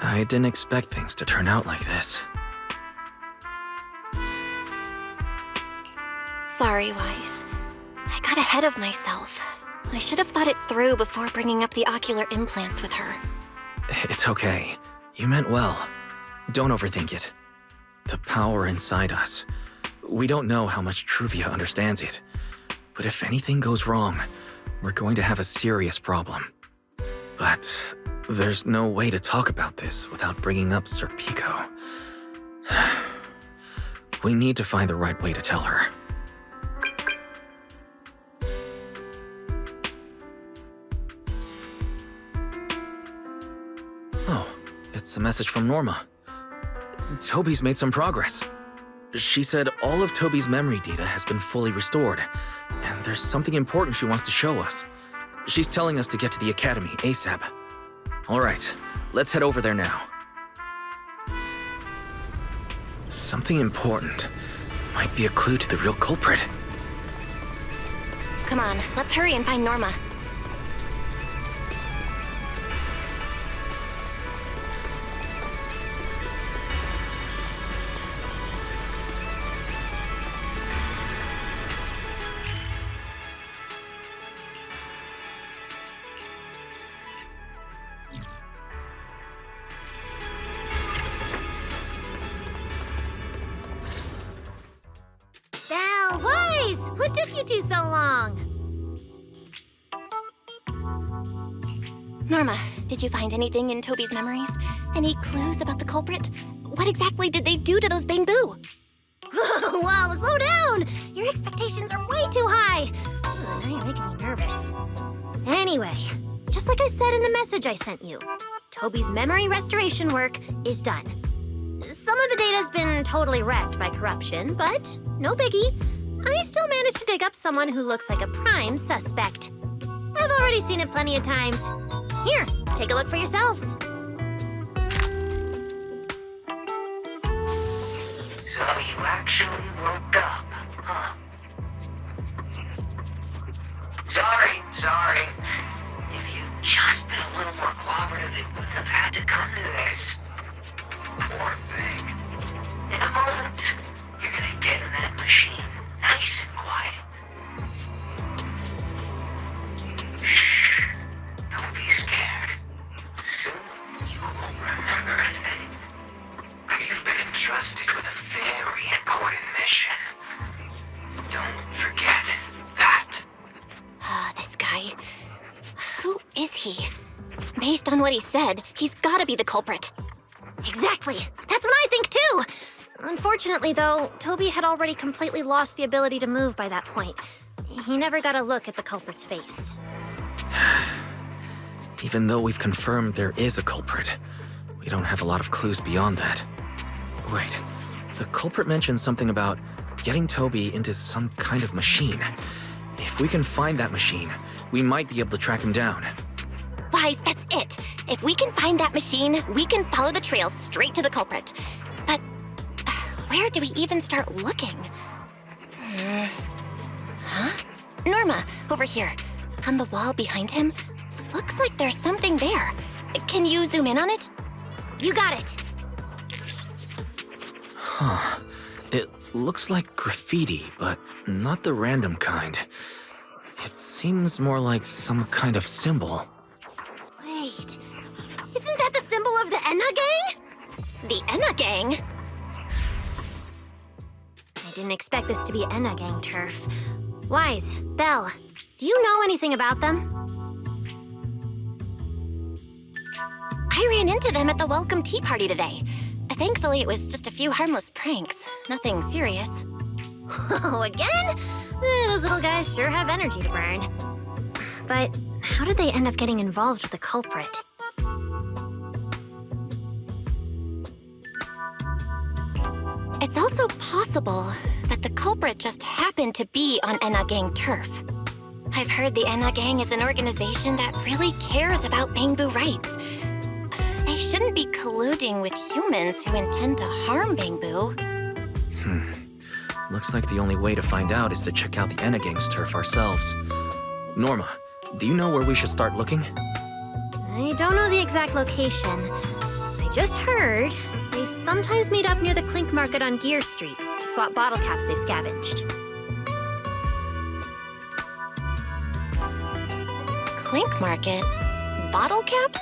I didn't expect things to turn out like this. Sorry, Wise. I got ahead of myself. I should have thought it through before bringing up the ocular implants with her. It's okay. You meant well. Don't overthink it. The power inside us. We don't know how much Truvia understands it. But if anything goes wrong, we're going to have a serious problem. But there's no way to talk about this without bringing up Sir Pico. We need to find the right way to tell her. Oh, it's a message from Norma. Toby's made some progress. She said all of Toby's memory data has been fully restored, and there's something important she wants to show us. She's telling us to get to the academy ASAP. All right, let's head over there now. Something important. Might be a clue to the real culprit. Come on, let's hurry and find Norma. Belle, Wise! What took you two so long? Norma, did you find anything in Toby's memories? Any clues about the culprit? What exactly did they do to those Bangbu? Wow, slow down! Your expectations are way too high. Now you're making me nervous. Anyway, just like I said in the message I sent you, Toby's memory restoration work is done. Some of the data's been totally wrecked by corruption, but no biggie. I still managed to dig up someone who looks like a prime suspect. I've already seen it plenty of times. Here, take a look for yourselves. So you actually woke up, huh? Sorry. If you'd just been a little more cooperative, it wouldn't have had to come to this. Poor thing. In a moment, you're gonna get in that machine, nice and quiet. Shh. Don't be scared. Soon you won't remember a thing. You've been entrusted with a very important mission. Don't forget that. This guy. Who is he? Based on what he said, he's gotta be the culprit. Exactly. That's what I think too. Unfortunately, though, Toby had already completely lost the ability to move by that point. He never got a look at the culprit's face. Even though we've confirmed there is a culprit, we don't have a lot of clues beyond that. Wait, the culprit mentioned something about getting Toby into some kind of machine. If we can find that machine, we might be able to track him down. Wise, that's it. If we can find that machine, we can follow the trail straight to the culprit. But where do we even start looking? Huh? Norma, over here. On the wall behind him. Looks like there's something there. Can you zoom in on it? You got it. Huh. It looks like graffiti, but not the random kind. It seems more like some kind of symbol. Wait, isn't that the symbol of the Enna Gang? The Enna Gang? I didn't expect this to be Enna Gang turf. Wise, Belle, do you know anything about them? I ran into them at the welcome tea party today. Thankfully, it was just a few harmless pranks. Nothing serious. Oh, again? Those little guys sure have energy to burn. But how did they end up getting involved with the culprit? It's also possible that the culprit just happened to be on Enna Gang turf. I've heard the Enna Gang is an organization that really cares about Bangbu rights. They shouldn't be colluding with humans who intend to harm Bangbu. Looks like the only way to find out is to check out the Enna Gang's turf ourselves. Norma, do you know where we should start looking? I don't know the exact location. I just heard they sometimes meet up near the Clink Market on Gear Street to swap bottle caps they scavenged. Clink Market? Bottle caps?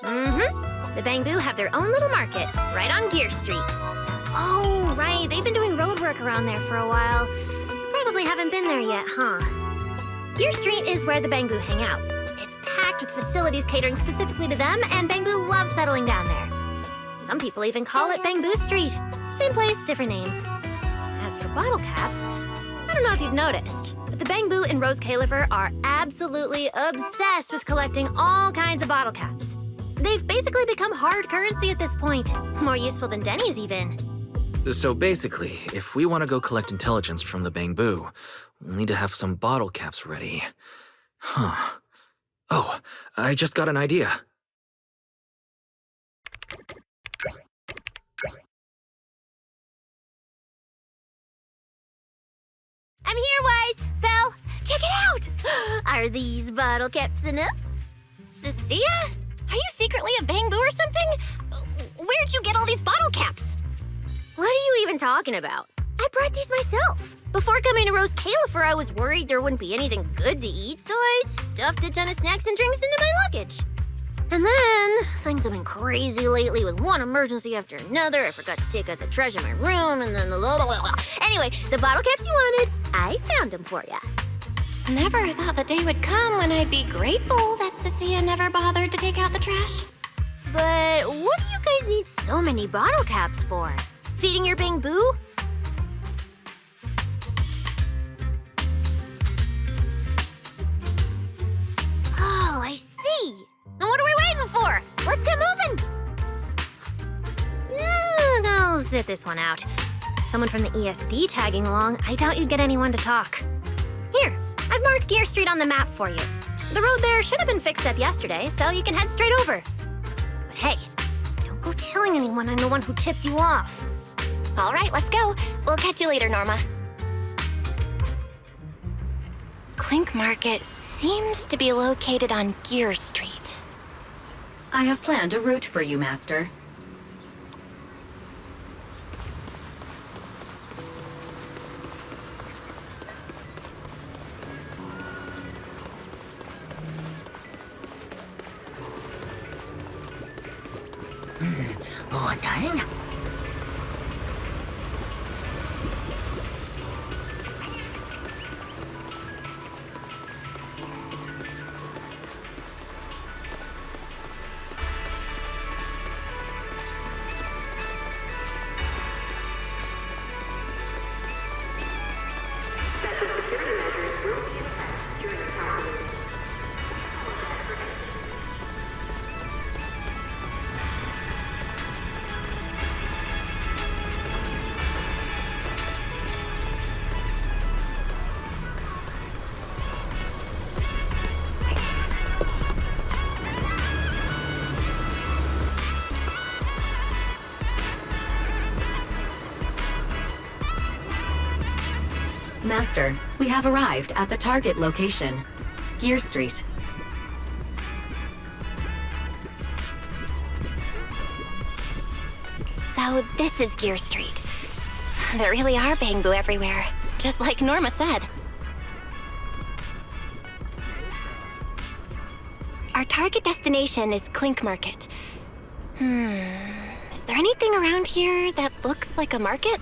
Mm-hmm. The Bangbu have their own little market right on Gear Street. Oh, right. They've been doing road work around there for a while. Probably haven't been there yet, huh? Gear Street is where the Bangbu hang out. It's packed with facilities catering specifically to them, and Bangbu loves settling down there. Some people even call it Bangbu Street. Same place, different names. As for bottle caps, I don't know if you've noticed, but the Bangbu in Rose Califer are absolutely obsessed with collecting all kinds of bottle caps. They've basically become hard currency at this point. More useful than Denny's, even. So basically, if we want to go collect intelligence from the Bangbu, we'll need to have some bottle caps ready. Huh. Oh, I just got an idea. I'm here, Wise! Belle, check it out! Are these bottle caps enough? Cecilia? Are you secretly a Bangbu or something? Where'd you get all these bottle caps? What are you even talking about? I brought these myself. Before coming to Rose Califer, I was worried there wouldn't be anything good to eat, so I stuffed a ton of snacks and drinks into my luggage. And then, things have been crazy lately with one emergency after another. I forgot to take out the trash in my room, and then Anyway, the bottle caps you wanted, I found them for ya. Never thought the day would come when I'd be grateful that Cecilia never bothered to take out the trash. But what do you guys need so many bottle caps for? Feeding your Bangbu? sit this one out. Someone from the ESD tagging along, I doubt you'd get anyone to talk. Here, I've marked Gear Street on the map for you. The road there should have been fixed up yesterday, so you can head straight over. But hey, don't go telling anyone I'm the one who tipped you off. All right, let's go. We'll catch you later, Norma. Clink Market seems to be located on Gear Street. I have planned a route for you, Master. Master, we have arrived at the target location, Gear Street. So this is Gear Street. There really are bamboo everywhere, just like Norma said. Our target destination is Clink Market. Is there anything around here that looks like a market?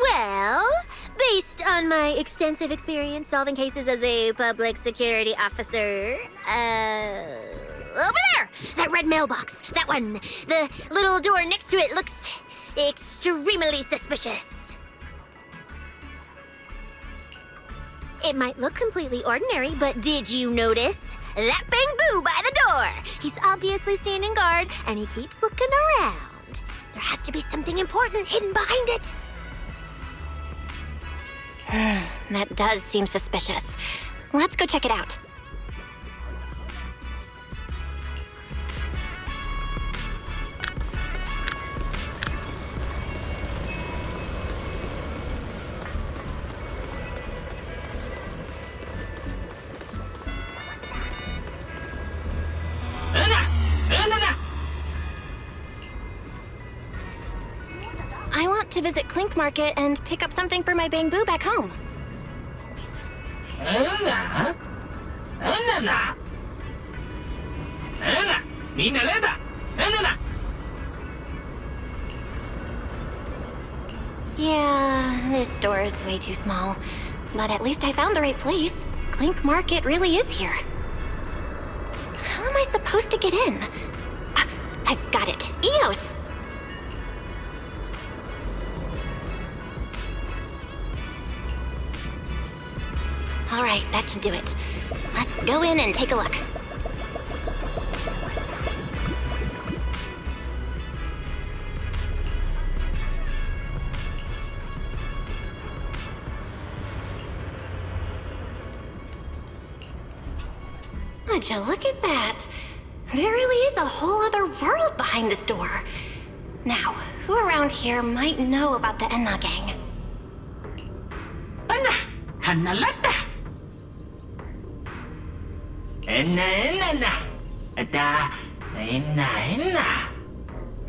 Well, based on my extensive experience solving cases as a public security officer, over there! That red mailbox, that one. The little door next to it looks extremely suspicious. It might look completely ordinary, but did you notice? That bamboo by the door! He's obviously standing guard, and he keeps looking around. There has to be something important hidden behind it. That does seem suspicious. Let's go check it out. I want to visit Clink Market and pick up something for my bamboo back home. Yeah, this store is way too small. But at least I found the right place. Clink Market really is here. How am I supposed to get in? I've got it. EOS! All right, that should do it. Let's go in and take a look. Would you look at that? There really is a whole other world behind this door. Now, who around here might know about the Enna gang?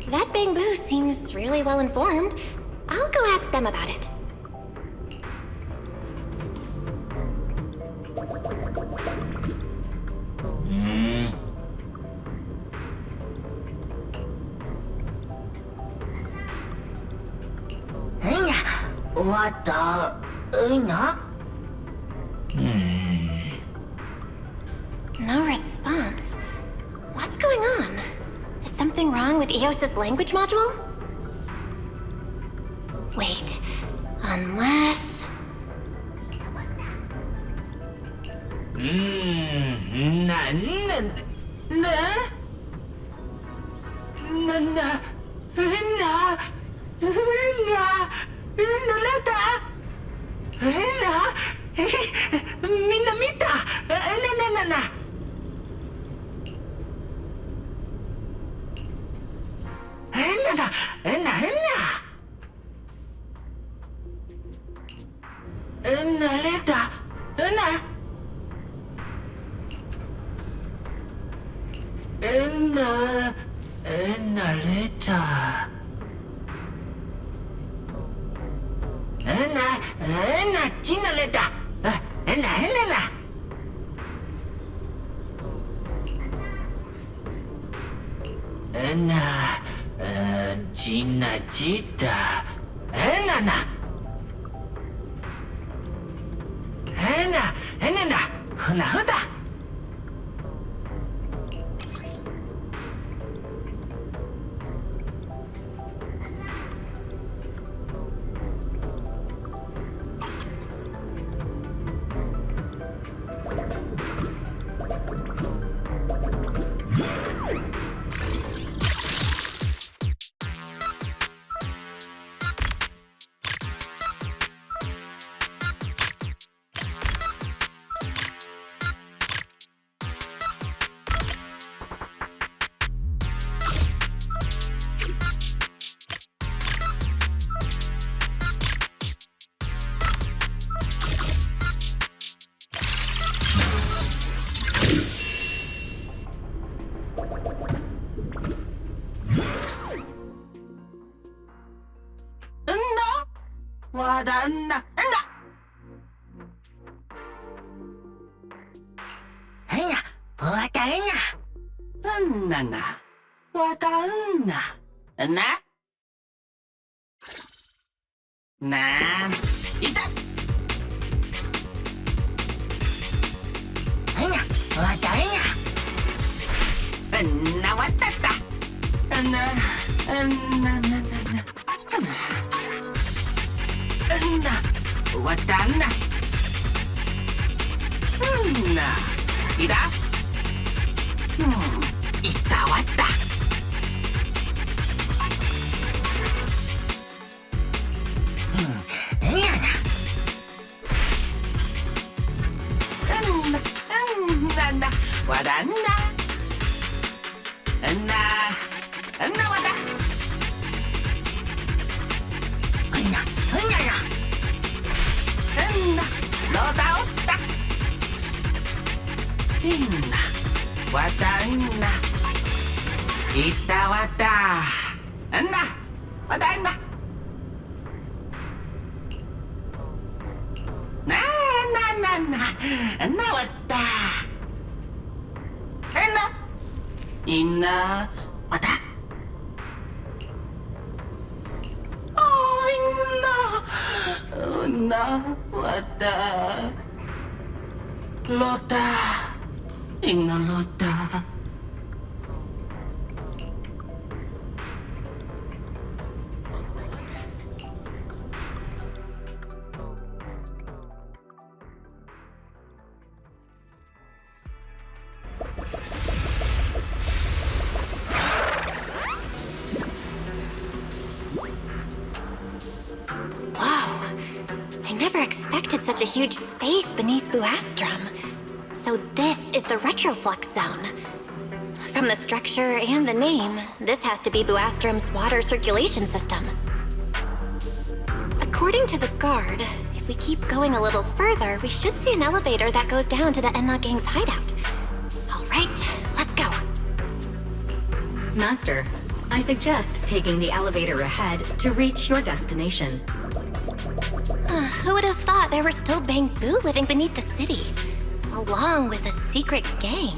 That bamboo seems really well informed. I'll go ask them about it. What the? No response. What's going on? Is something wrong with EOS's language module? Wait, unless... Such a huge space beneath Buastrum. So this is the retroflux zone. From the structure and the name, this has to be Buastrum's water circulation system. According to the guard, if we keep going a little further, we should see an elevator that goes down to the Enna Gang's hideout. All right, let's go. Master, I suggest taking the elevator ahead to reach your destination. Who would have thought there were still Bangbu living beneath the city, along with a secret gang?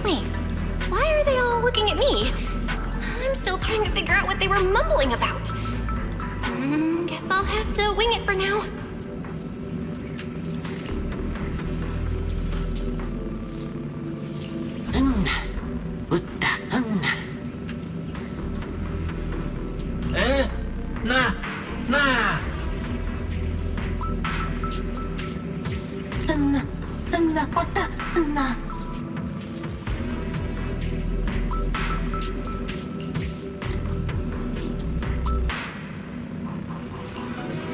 Wait, why are they all looking at me? I'm still trying to figure out what they were mumbling about. Guess I'll have to wing it for now.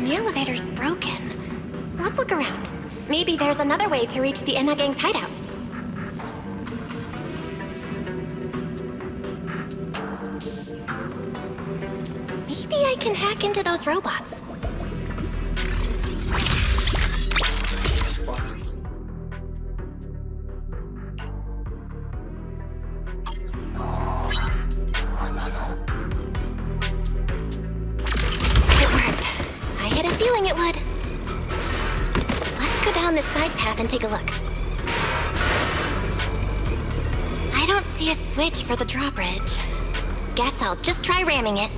The elevator's broken. Let's look around. Maybe there's another way to reach the Enna Gang's hideout. Maybe I can hack into those robots. It would. Let's go down this side path and take a look. I don't see a switch for the drawbridge. Guess I'll just try ramming it.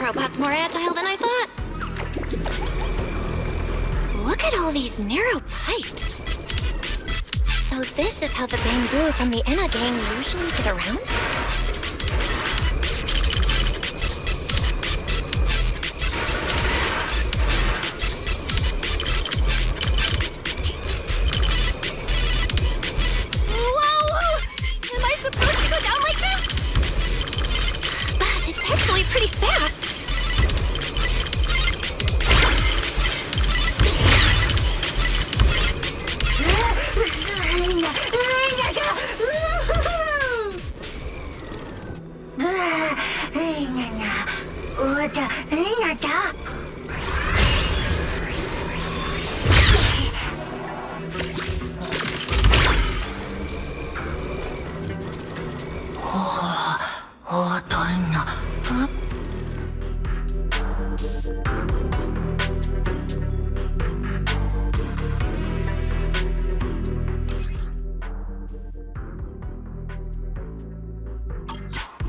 Robot's more agile than I thought. Look at all these narrow pipes. So this is how the bamboo from the Enna Gang usually get around? Whoa! Am I supposed to go down like this? But it's actually pretty fast.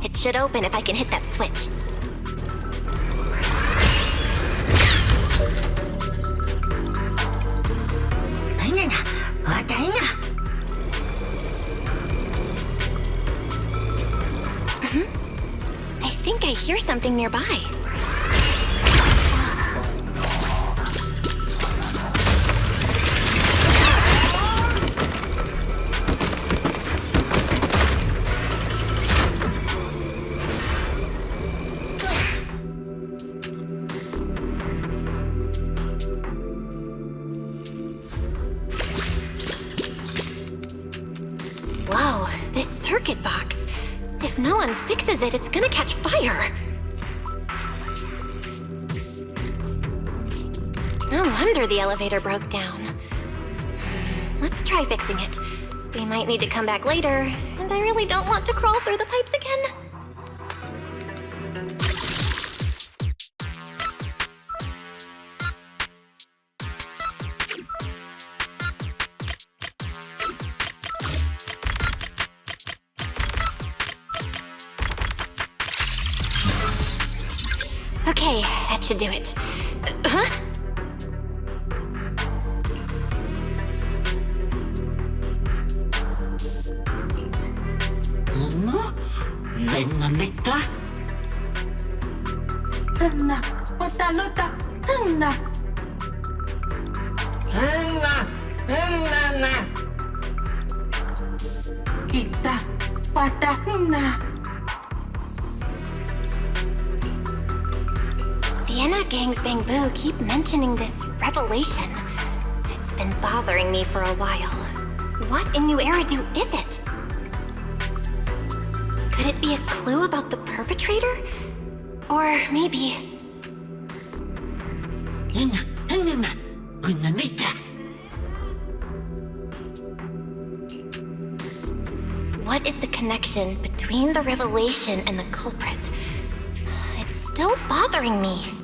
It should open if I can hit that switch. I think I hear something nearby. Whoa, this circuit box. If no one fixes it, it's gonna catch fire. No wonder the elevator broke down. Let's try fixing it. We might need to come back later, and I really don't want to crawl through the pipes again. Okay, that should do it. Huh? The Enna Gang's Bamboo keep mentioning this revelation. It's been bothering me for a while. What in New Eridu is it? Could it be a clue about the perpetrator? Or maybe... What is the connection between the revelation and the culprit? It's still bothering me.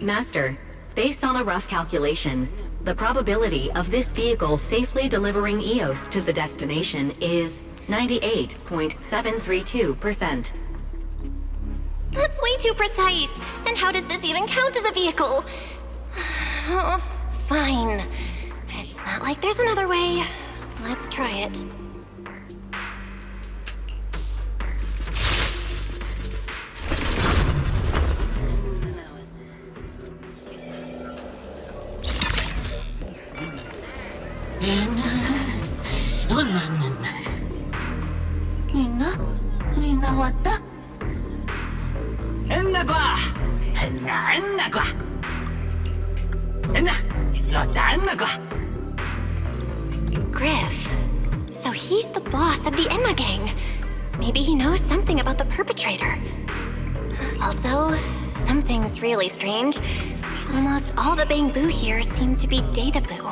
Master, based on a rough calculation, the probability of this vehicle safely delivering EOS to the destination is 98.732%. That's way too precise! And how does this even count as a vehicle? Fine. It's not like there's another way. Let's try it. Griff. So he's the boss of the Enna Gang. Maybe he knows something about the perpetrator. Also, something's really strange. Almost all the Bamboo here seem to be Databoo.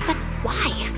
But why?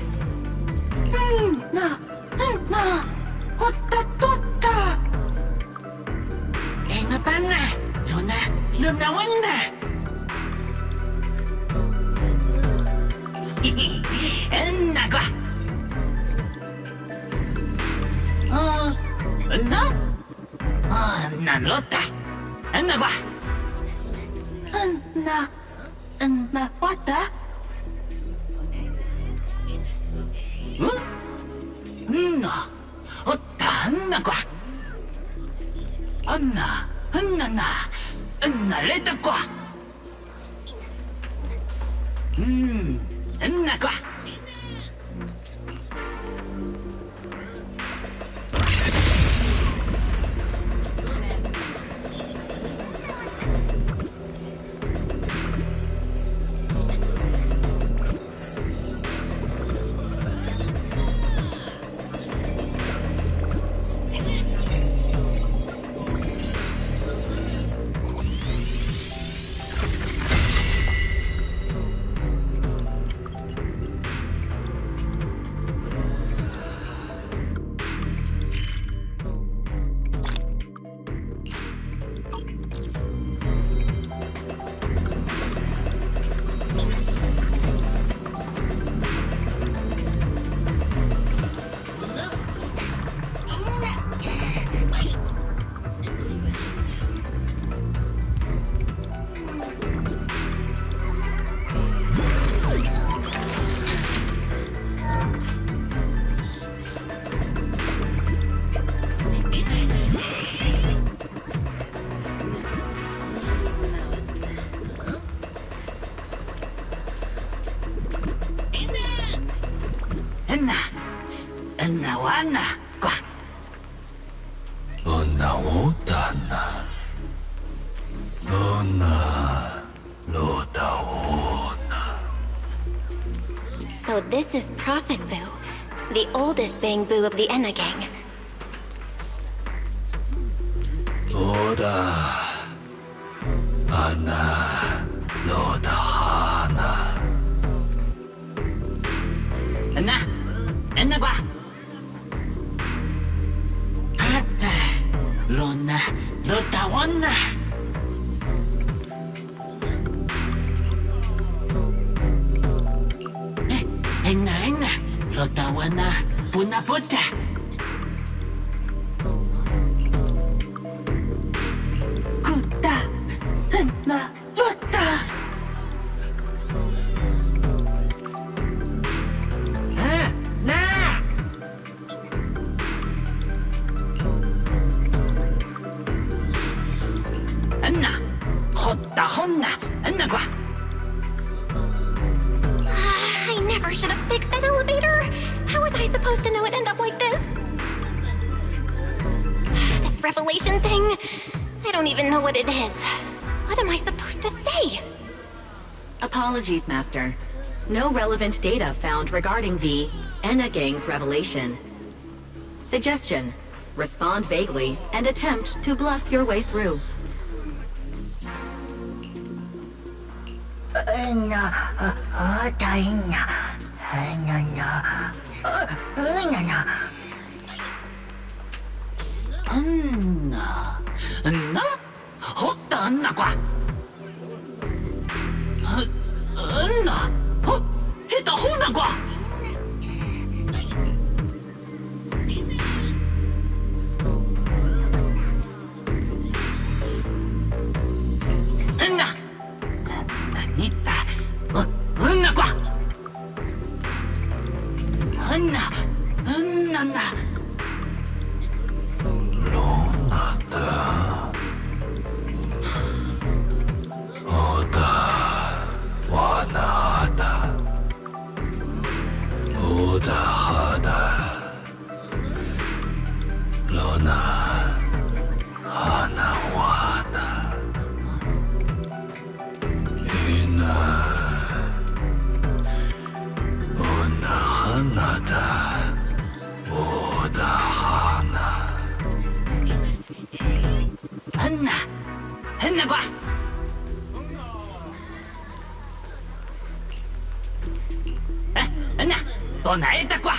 So this is Prophet Boo, the oldest Bang Boo of the Enna gang. Loda, Anna, Loda, Hana. Anna, Anna qua. Hata, Lona, Loda, Wana. Enna, Loda, Wana, Puna Puta. Kuta, Enna, Loda. Na. Anna, Hotta, Honna, Anna qua. I never should have fixed that elevator. How was I supposed to know it'd end up like this? This revelation thing, I don't even know what it is. What am I supposed to say? Apologies, Master. No relevant data found regarding the Enna Gang's revelation. Suggestion: respond vaguely and attempt to bluff your way through. Anna, Hotta, Anna qua. Anna, Hita, Honna qua. Anna, Anita, Anna qua. Anna, Anna. Lonada, Oda, Wanada, Oda Hada, Lona, Hana Wada, Ina, Ona Hanada, Oda Hana. Anna, Anna qua. Anna, Onaeta qua.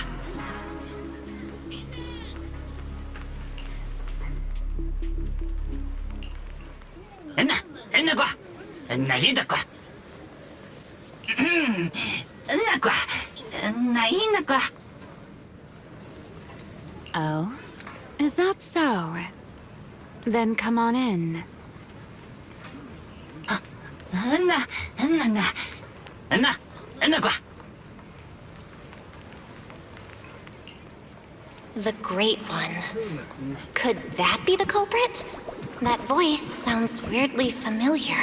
Anna, Anna qua. Naida qua. Anna qua. Naina qua. Oh? Is that so? Then come on in. Anna, Anna, Anna, Anna qua. The Great One. Could that be the culprit? That voice sounds weirdly familiar.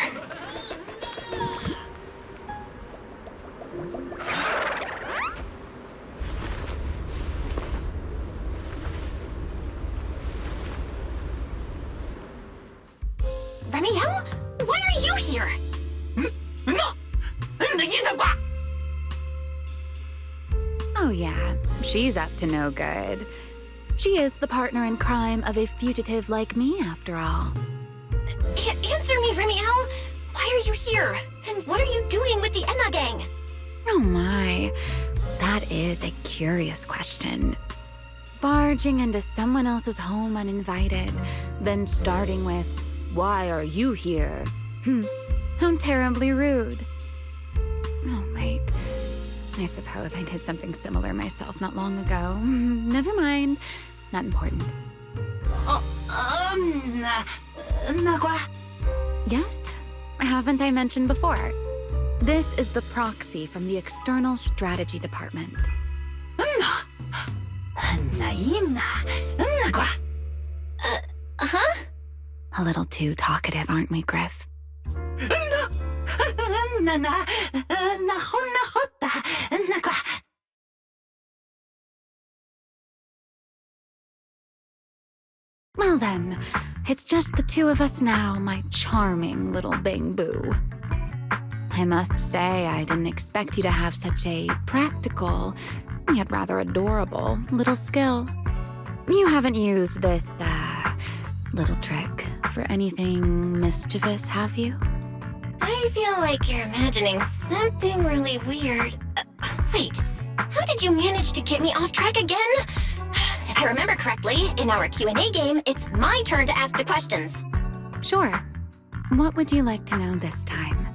Ramiel? Why are you here? Oh yeah, she's up to no good. She is the partner in crime of a fugitive like me, after all. Answer me, Ramiel! Why are you here? And what are you doing with the Enna gang? Oh my, that is a curious question. Barging into someone else's home uninvited, then starting with, "Why are you here?" How terribly rude. Oh, wait. I suppose I did something similar myself not long ago. Never mind. Not important. Yes? Haven't I mentioned before? This is the proxy from the External Strategy Department. A little too talkative, aren't we, Griff? Well then, it's just the two of us now, my charming little Bang Boo. I must say, I didn't expect you to have such a practical, yet rather adorable, little skill. You haven't used this, little trick for anything mischievous, have you? I feel like you're imagining something really weird. Wait, how did you manage to get me off track again? If I remember correctly, in our Q&A game, it's my turn to ask the questions. Sure. What would you like to know this time?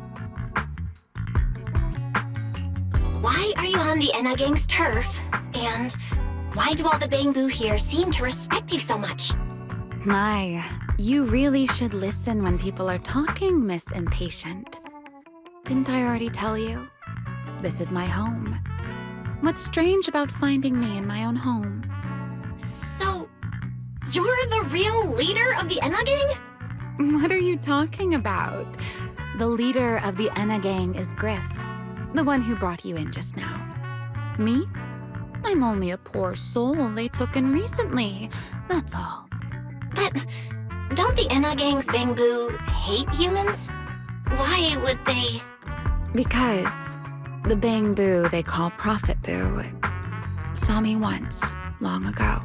Why are you on the Enna Gang's turf? And why do all the Bangbu here seem to respect you so much? My, you really should listen when people are talking, Miss Impatient. Didn't I already tell you? This is my home. What's strange about finding me in my own home? So, you're the real leader of the Enna Gang? What are you talking about? The leader of the Enna Gang is Griff, the one who brought you in just now. Me? I'm only a poor soul they took in recently, that's all. But don't the Enna Gang's Bangbu hate humans? Why would they? Because the Bangbu they call Prophet Boo saw me once, long ago.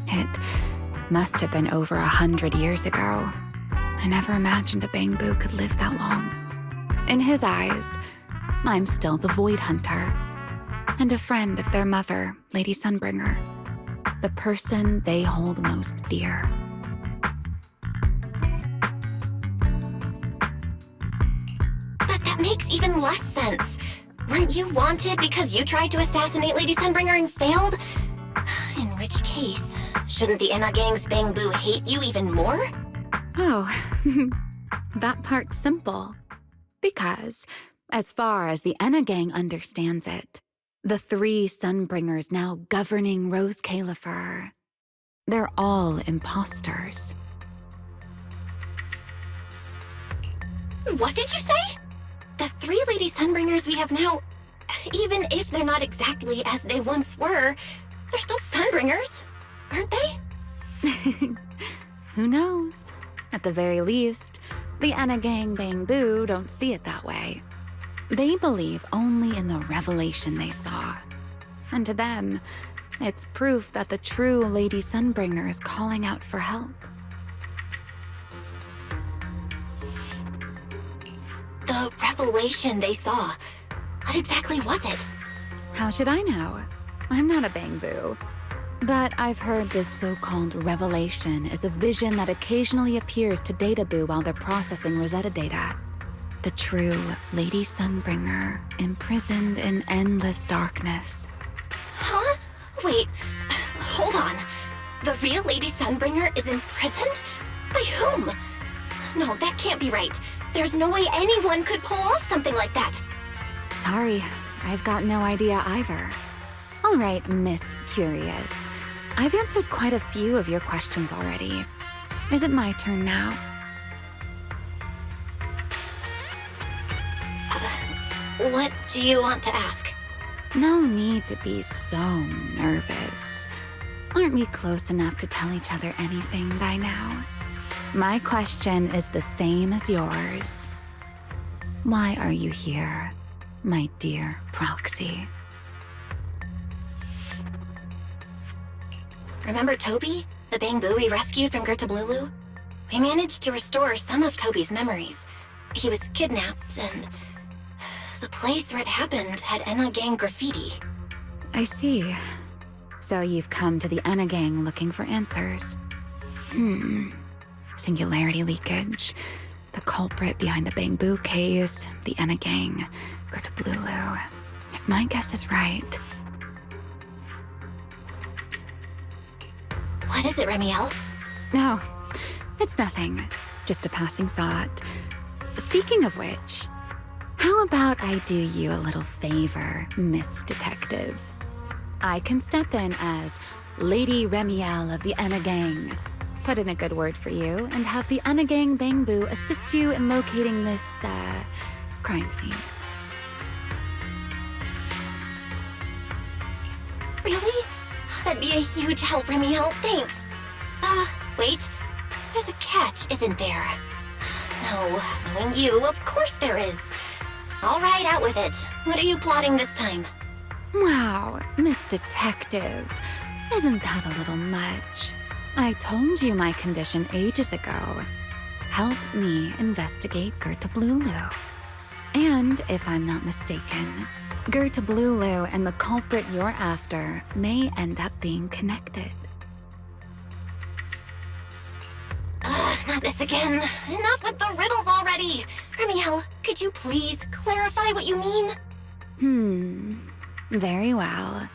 It must have been over 100 years ago. I never imagined a Bangbu could live that long. In his eyes, I'm still the Void Hunter, and a friend of their mother, Lady Sunbringer, the person they hold most dear. But that makes even less sense. Weren't you wanted because you tried to assassinate Lady Sunbringer and failed? In which case, shouldn't the Enna Gang's Bangbu hate you even more? Oh, that part's simple. Because, as far as the Enna Gang understands it, the 3 Sunbringers now governing Rose Califer, they're all imposters. What did you say? The 3 Lady Sunbringers we have now, even if they're not exactly as they once were, they're still Sunbringers, aren't they? Who knows? At the very least, the Enna Gang Bangbu don't see it that way. They believe only in the revelation they saw. And to them, it's proof that the true Lady Sunbringer is calling out for help. The revelation they saw. What exactly was it? How should I know? I'm not a Bangbu. But I've heard this so-called revelation is a vision that occasionally appears to Databoo while they're processing Rosetta data. The true Lady Sunbringer, imprisoned in endless darkness. Huh? Wait, hold on. The real Lady Sunbringer is imprisoned? By whom? No, that can't be right. There's no way anyone could pull off something like that. Sorry, I've got no idea either. All right, Miss Curious. I've answered quite a few of your questions already. Is it my turn now? What do you want to ask? No need to be so nervous. Aren't we close enough to tell each other anything by now? My question is the same as yours. Why are you here, my dear Proxy? Remember Toby? The Bangbu we rescued from Gertablulu? We managed to restore some of Toby's memories. He was kidnapped, and the place where it happened had Enna Gang graffiti. I see. So you've come to the Enna Gang looking for answers. Singularity leakage, the culprit behind the Bangbu case, the Enna Gang, Gertablulu. If my guess is right... What is it, Ramiel? No, it's nothing. Just a passing thought. Speaking of which, how about I do you a little favor, Miss Detective? I can step in as Lady Ramiel of the Enna Gang, put in a good word for you, and have the Enna Gang Bangbu assist you in locating this, crime scene. Really? That'd be a huge help, Ramiel. Thanks. Wait. There's a catch, isn't there? No, knowing you, of course there is. All right, out with it. What are you plotting this time? Wow, Miss Detective. Isn't that a little much? I told you my condition ages ago. Help me investigate Gertablulu. And if I'm not mistaken, Gertablulu and the culprit you're after may end up being connected. Not this again. Enough with the riddles already. Ramiel, could you please clarify what you mean? Very well.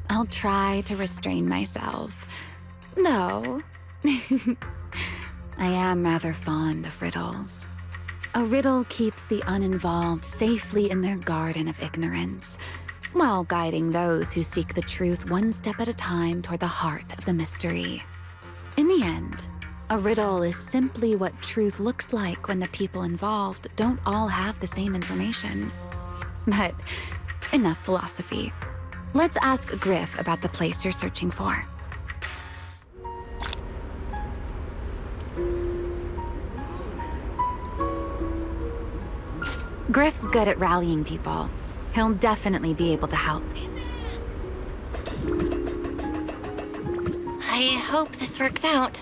I'll try to restrain myself. Though, I am rather fond of riddles. A riddle keeps the uninvolved safely in their garden of ignorance, while guiding those who seek the truth one step at a time toward the heart of the mystery. In the end, a riddle is simply what truth looks like when the people involved don't all have the same information. But enough philosophy. Let's ask Griff about the place you're searching for. Griff's good at rallying people. He'll definitely be able to help. I hope this works out.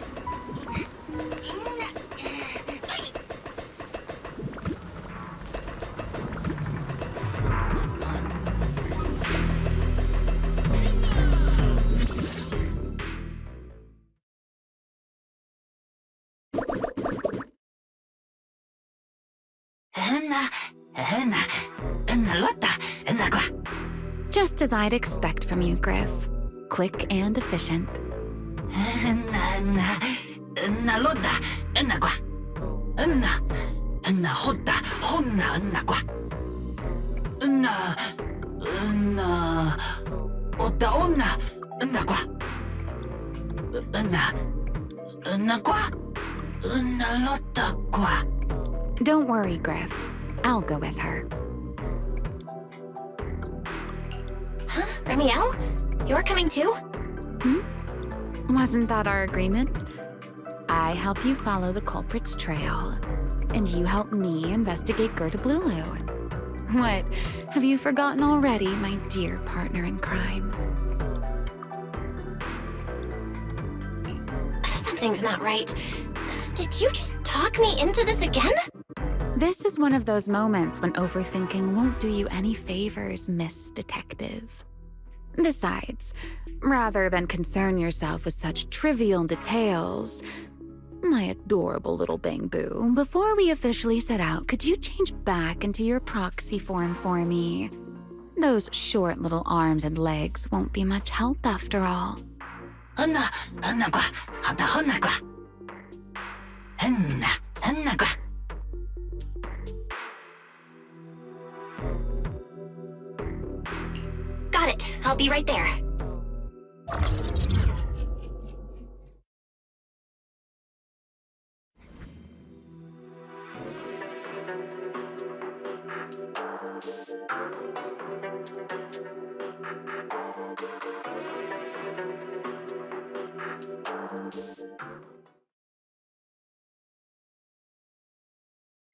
Just as I'd expect from you, Griff. Quick and efficient. Don't worry, Griff. I'll go with her. Huh? Ramiel? You're coming too? Wasn't that our agreement? I help you follow the culprit's trail, and you help me investigate Gertablulu. What, have you forgotten already, my dear partner in crime? Something's not right. Did you just talk me into this again? This is one of those moments when overthinking won't do you any favors, Miss Detective. Besides, rather than concern yourself with such trivial details, my adorable little Bang-Boo, before we officially set out, could you change back into your proxy form for me? Those short little arms and legs won't be much help after all. Got it. I'll be right there.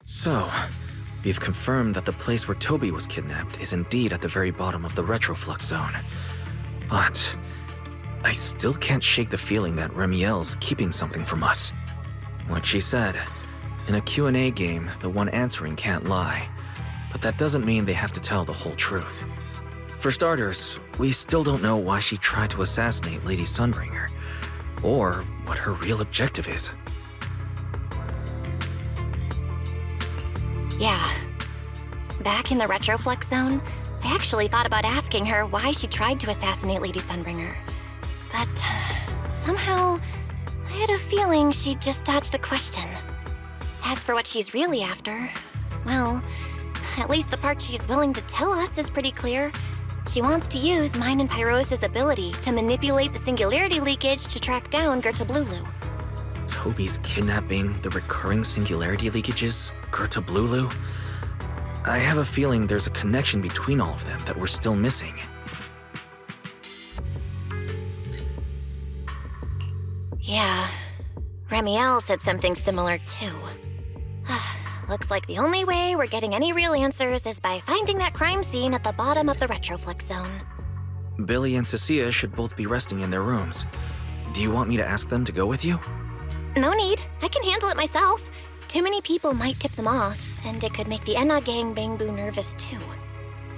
So, we've confirmed that the place where Toby was kidnapped is indeed at the very bottom of the retroflux zone. But I still can't shake the feeling that Ramiel's keeping something from us. Like she said, in a Q&A game, the one answering can't lie. But that doesn't mean they have to tell the whole truth. For starters, we still don't know why she tried to assassinate Lady Sunbringer, or what her real objective is. Yeah. Back in the retroflux zone, I actually thought about asking her why she tried to assassinate Lady Sunbringer. But somehow, I had a feeling she'd just dodge the question. As for what she's really after, well, at least the part she's willing to tell us is pretty clear. She wants to use mine and Pyros' ability to manipulate the singularity leakage to track down Gertablulu. Toby's kidnapping, the recurring singularity leakages, Gertablulu? I have a feeling there's a connection between all of them that we're still missing. Yeah, Ramiel said something similar too. Looks like the only way we're getting any real answers is by finding that crime scene at the bottom of the Retroflix zone. Billy and Cecilia should both be resting in their rooms. Do you want me to ask them to go with you? No need. I can handle it myself. Too many people might tip them off, and it could make the Enna gang Bangbu nervous too.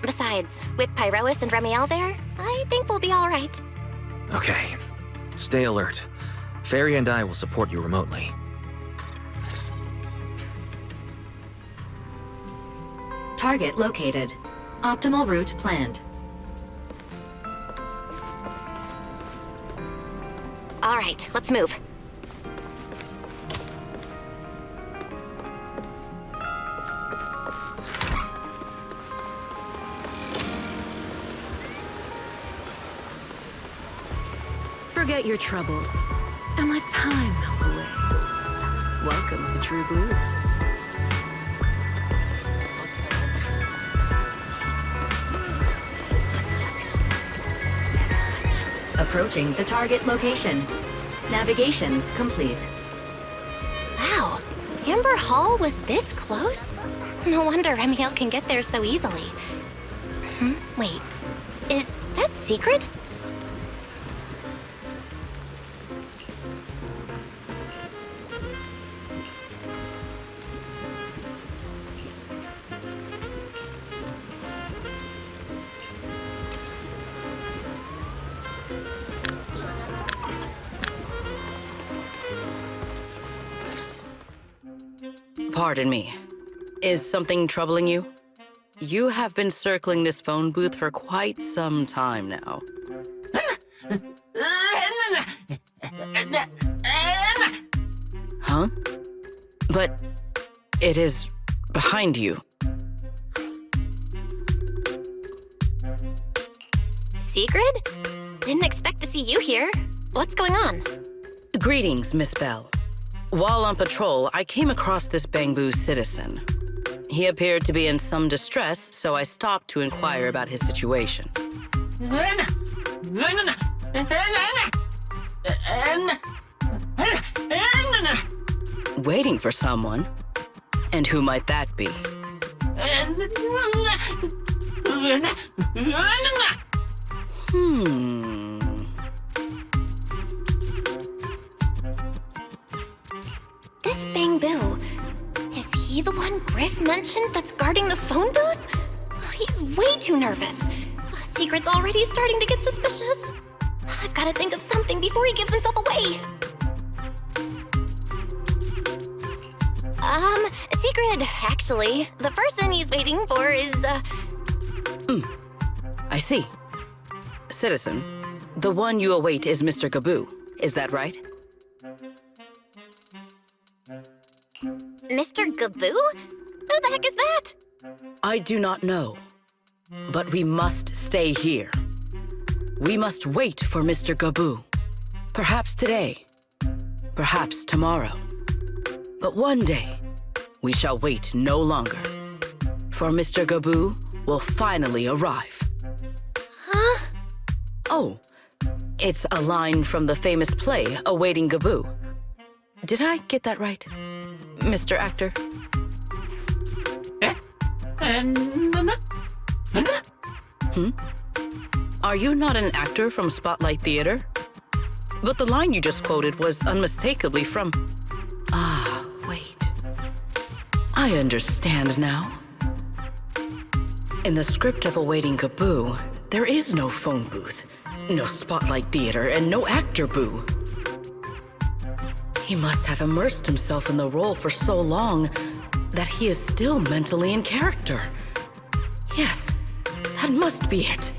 Besides, with Pyrois and Ramiel there, I think we'll be all right. Okay. Stay alert. Fairy and I will support you remotely. Target located. Optimal route planned. All right, let's move. Forget your troubles and let time melt away. Welcome to True Blues. Approaching the target location. Navigation complete. Wow, Amber Hall was this close? No wonder Ramiel can get there so easily. Wait, is that secret? Pardon me. Is something troubling you? You have been circling this phone booth for quite some time now. Huh? But it is behind you. Sigrid? Didn't expect to see you here. What's going on? Greetings, Miss Bell. While on patrol, I came across this Bangbu citizen. He appeared to be in some distress, so I stopped to inquire about his situation. Waiting for someone? And who might that be? This Bangbu, is he the one Griff mentioned that's guarding the phone booth? He's way too nervous. Secret's already starting to get suspicious. I've got to think of something before he gives himself away. Secret, actually. The person he's waiting for is, I see. Citizen, the one you await is Mr. Gaboo. Is that right? Mr. Gaboo? Who the heck is that? I do not know. But we must stay here. We must wait for Mr. Gaboo. Perhaps today. Perhaps tomorrow. But one day, we shall wait no longer. For Mr. Gaboo will finally arrive. Huh? Oh, it's a line from the famous play, Awaiting Gaboo. Did I get that right, Mr. Actor? Are you not an actor from Spotlight Theater? But the line you just quoted was unmistakably from... Ah, wait. I understand now. In the script of Awaiting Gaboo, there is no phone booth, no Spotlight Theater, and no actor boo. He must have immersed himself in the role for so long that he is still mentally in character. Yes, that must be it.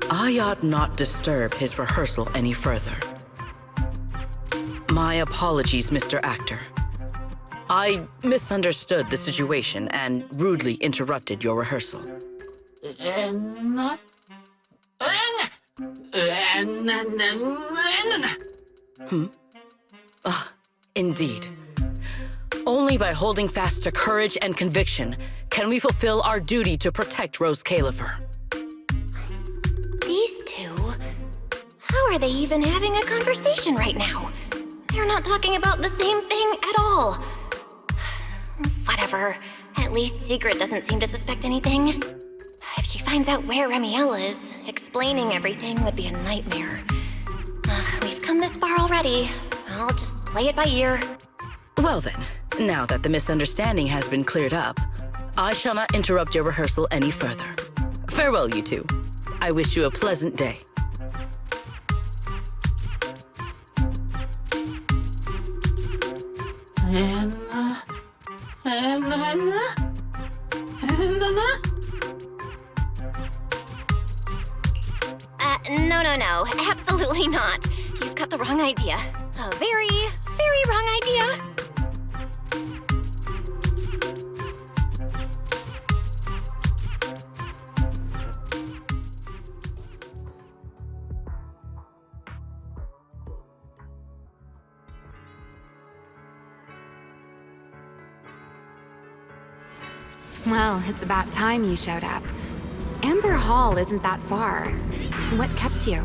I ought not disturb his rehearsal any further. My apologies, Mr. Actor. I misunderstood the situation and rudely interrupted your rehearsal. Indeed. Only by holding fast to courage and conviction can we fulfill our duty to protect Rose Califer. These two? How are they even having a conversation right now? They're not talking about the same thing at all. Whatever. At least Secret doesn't seem to suspect anything. If she finds out where Ramiel is, explaining everything would be a nightmare. We've come this far already. I'll just play it by ear. Well then, now that the misunderstanding has been cleared up, I shall not interrupt your rehearsal any further. Farewell, you two. I wish you a pleasant day. No. Absolutely not. You've got the wrong idea. A very, very wrong idea. Well, it's about time you showed up. Amber Hall isn't that far. What kept you?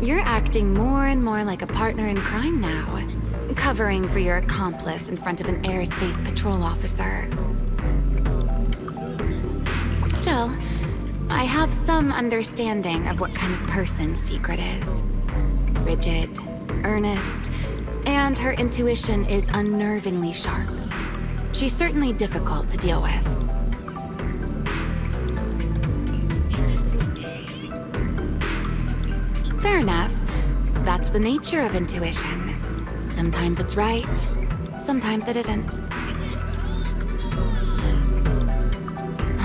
You're acting more and more like a partner in crime now, covering for your accomplice in front of an airspace patrol officer. Still, I have some understanding of what kind of person Secret is. Rigid, earnest, and her intuition is unnervingly sharp. She's certainly difficult to deal with. Fair enough. That's the nature of intuition. Sometimes it's right, sometimes it isn't.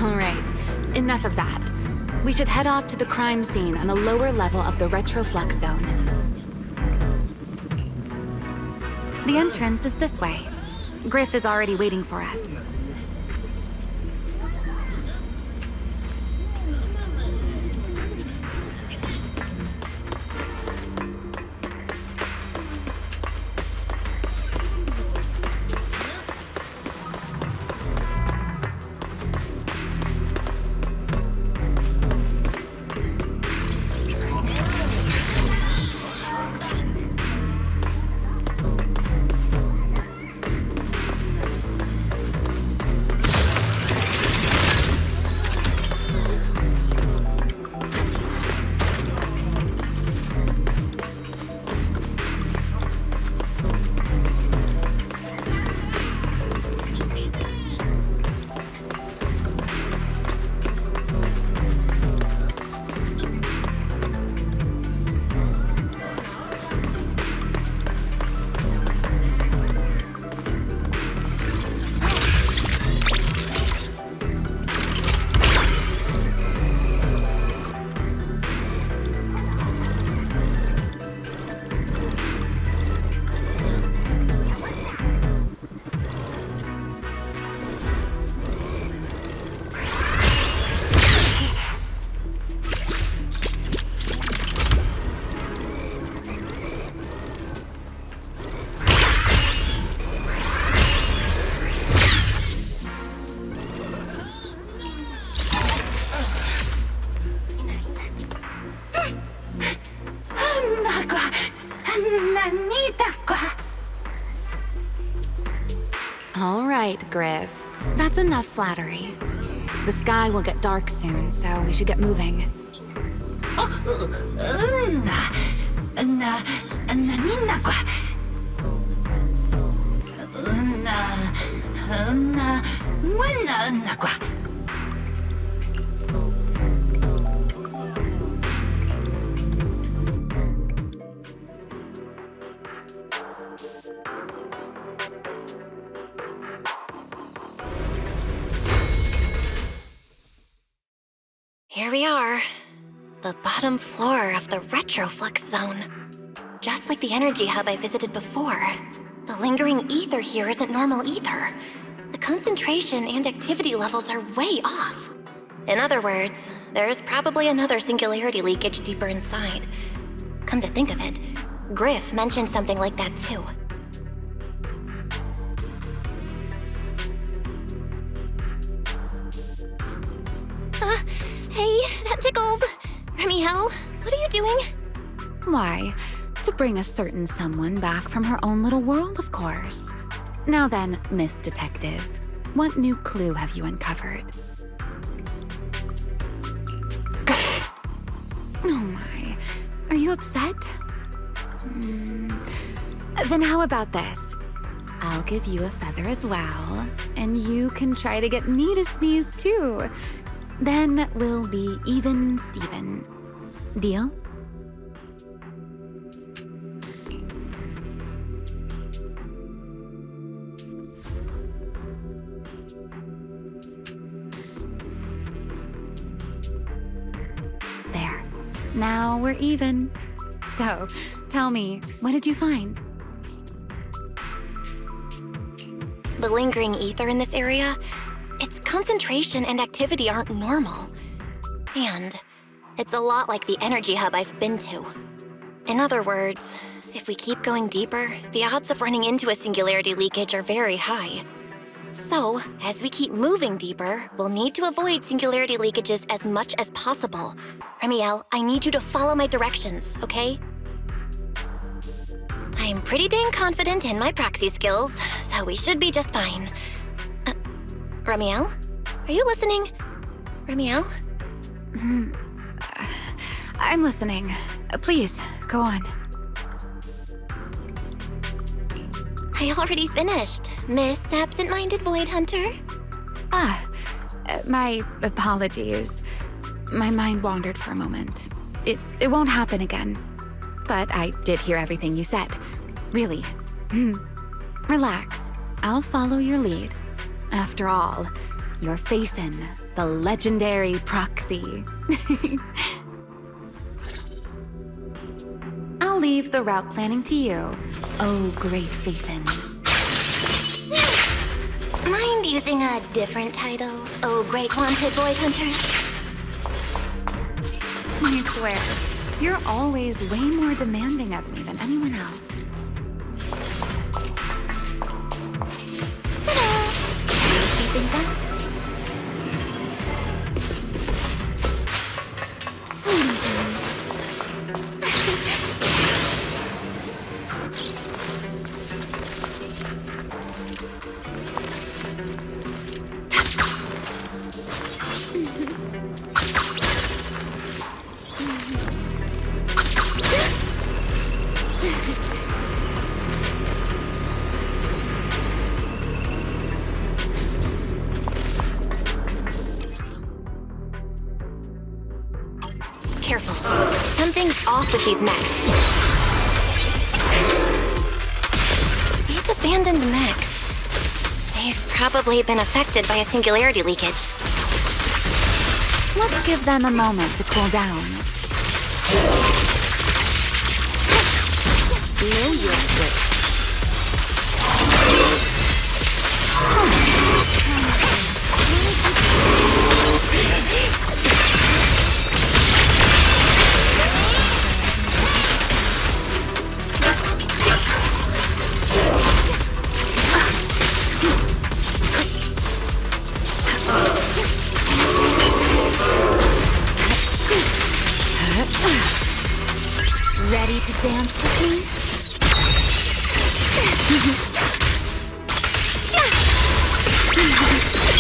All right, enough of that. We should head off to the crime scene on the lower level of the retroflux zone. The entrance is this way. Griff is already waiting for us. All right, Griff. That's enough flattery. The sky will get dark soon, so we should get moving. Here we are. The bottom floor of the retroflux zone. Just like the energy hub I visited before. The lingering ether here isn't normal either. The concentration and activity levels are way off. In other words, there's probably another singularity leakage deeper inside. Come to think of it, Griff mentioned something like that too. Hey, that tickles. Ramiel, what are you doing? Why, to bring a certain someone back from her own little world, of course. Now then, Miss Detective, what new clue have you uncovered? Oh my, are you upset? Then how about this? I'll give you a feather as well, and you can try to get me to sneeze too. Then we'll be even Steven. Deal? There. Now we're even. So, tell me, what did you find? The lingering ether in this area, its concentration and activity aren't normal. And it's a lot like the energy hub I've been to. In other words, if we keep going deeper, the odds of running into a singularity leakage are very high. So, as we keep moving deeper, we'll need to avoid singularity leakages as much as possible. Ramiel, I need you to follow my directions, okay? I'm pretty dang confident in my proxy skills, so we should be just fine. Ramiel? Are you listening? Ramiel? I'm listening. Please, go on. I already finished, Miss Absent-Minded Void Hunter. My apologies. My mind wandered for a moment. It won't happen again. But I did hear everything you said. Really. Relax. I'll follow your lead. After all, your faith in the legendary proxy. I'll leave the route planning to you, oh great Faithin. Mind using a different title, oh great wanted void hunter? I swear, you're always way more demanding of me than anyone else. Ta-da! Speed things up. Careful. Something's off with these mechs. These abandoned mechs. They've probably been affected by a singularity leakage. Let's give them a moment to cool down. Know your place. Ready to dance with me?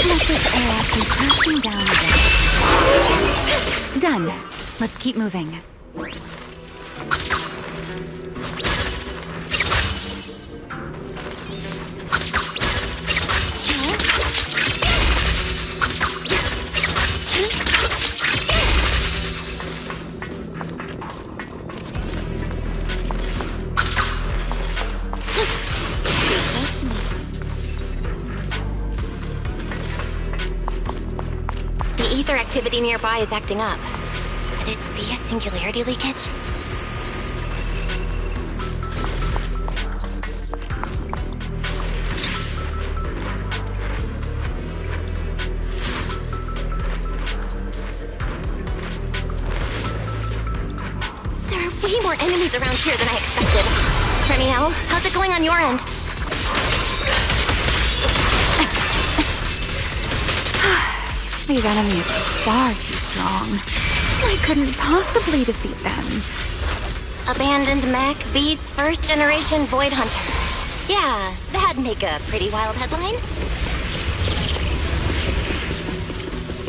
Let this air come crashing down again. Done. Let's keep moving. Ether activity nearby is acting up. Could it be a singularity leakage? There are way more enemies around here than I expected. Ramiel, how's it going on your end? These enemies are far too strong. I couldn't possibly defeat them. Abandoned mech beats first-generation Void Hunter. Yeah, that'd make a pretty wild headline.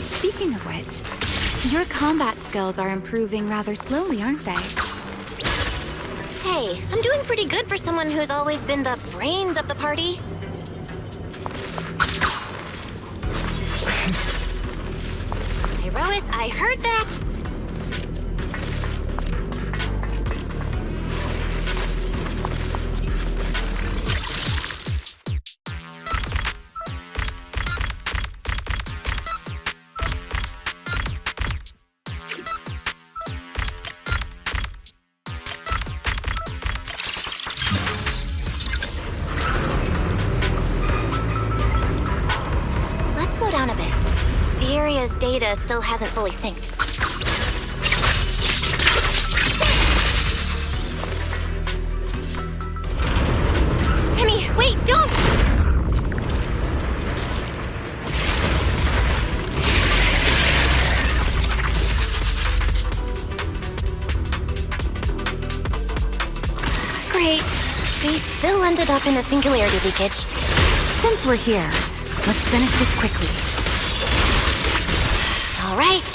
Speaking of which, your combat skills are improving rather slowly, aren't they? Hey, I'm doing pretty good for someone who's always been the brains of the party. Irois, I heard that! Data still hasn't fully synced. Remy, wait, don't! Great. We still ended up in a singularity leakage. Since we're here, let's finish this quickly. All right,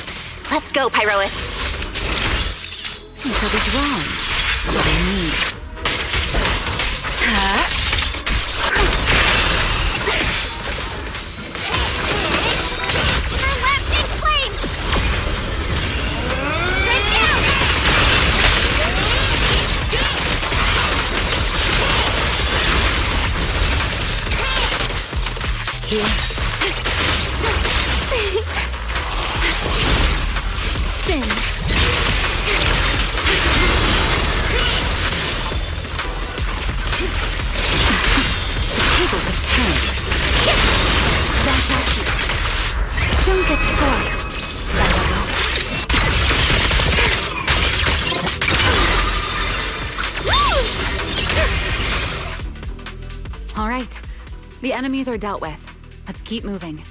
let's go, Pyrois. So what's wrong? What do you need? Her left in flames! Straight down! Here. Spin. The tables have turned. Back at you. Don't get spoiled. All right. The enemies are dealt with. Let's keep moving.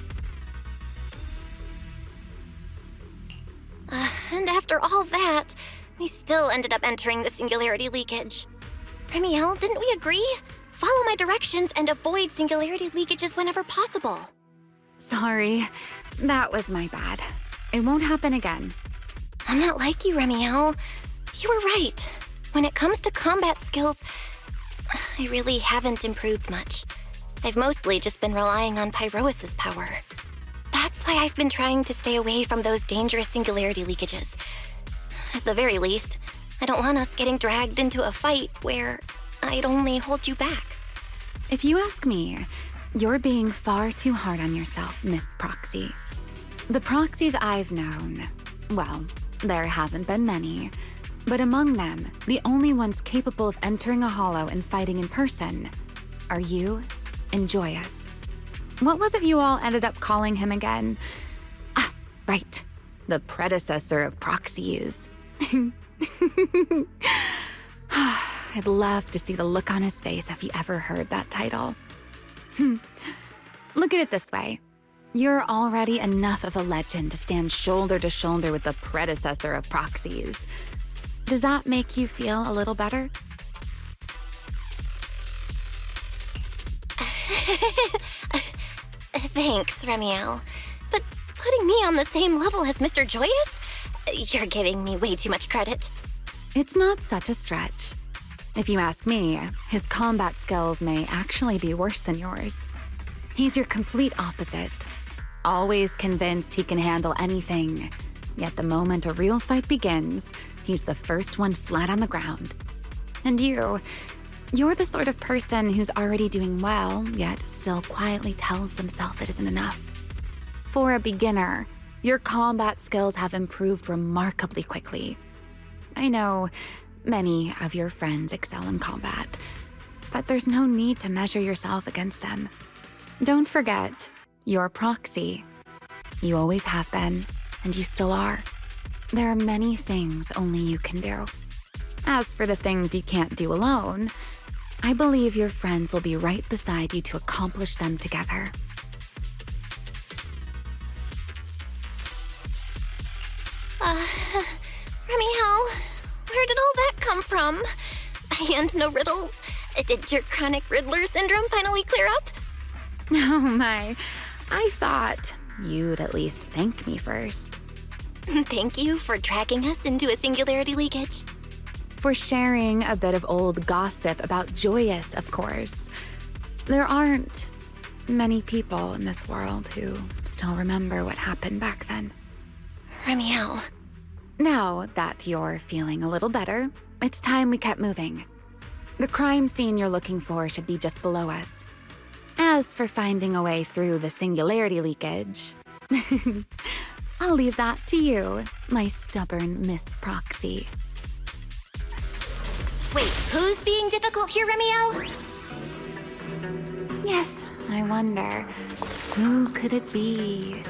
And after all that, we still ended up entering the singularity leakage. Ramiel, didn't we agree? Follow my directions and avoid singularity leakages whenever possible. Sorry. That was my bad. It won't happen again. I'm not like you, Ramiel. You were right. When it comes to combat skills, I really haven't improved much. I've mostly just been relying on Pyrois' power. That's why I've been trying to stay away from those dangerous singularity leakages. At the very least, I don't want us getting dragged into a fight where I'd only hold you back. If you ask me, you're being far too hard on yourself, Miss Proxy. The proxies I've known, well, there haven't been many, but among them, the only ones capable of entering a hollow and fighting in person are you and Joyous. What was it you all ended up calling him again? Ah, right. The predecessor of proxies. I'd love to see the look on his face if he ever heard that title. Look at it this way. You're already enough of a legend to stand shoulder to shoulder with the predecessor of proxies. Does that make you feel a little better? Thanks, Ramiel. But putting me on the same level as Mr. Joyous? You're giving me way too much credit. It's not such a stretch. If you ask me, his combat skills may actually be worse than yours. He's your complete opposite. Always convinced he can handle anything. Yet the moment a real fight begins, he's the first one flat on the ground. And you're the sort of person who's already doing well, yet still quietly tells themselves it isn't enough. For a beginner, your combat skills have improved remarkably quickly. I know many of your friends excel in combat, but there's no need to measure yourself against them. Don't forget, you're proxy. You always have been, and you still are. There are many things only you can do. As for the things you can't do alone, I believe your friends will be right beside you to accomplish them together. Ramiel, Where did all that come from? And no riddles. Did your chronic Riddler syndrome finally clear up? Oh my, I thought you'd at least thank me first. Thank you for dragging us into a singularity leakage. For sharing a bit of old gossip about Joyous, of course. There aren't many people in this world who still remember what happened back then. Ramiel. Now that you're feeling a little better, it's time we kept moving. The crime scene you're looking for should be just below us. As for finding a way through the singularity leakage, I'll leave that to you, my stubborn Miss Proxy. Wait, who's being difficult here, Ramiel? Yes, I wonder, who could it be?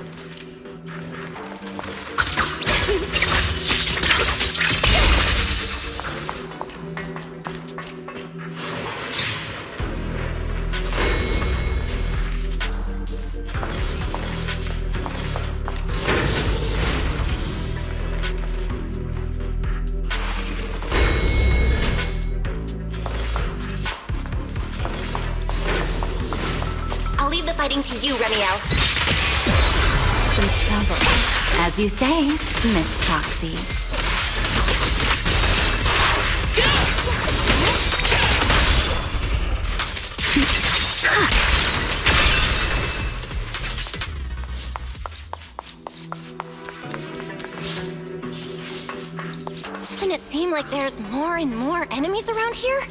I'll leave the fighting to you, Ramiel. Some trouble. As you say, Miss Proxy. Doesn't it seem like there's more and more enemies around here?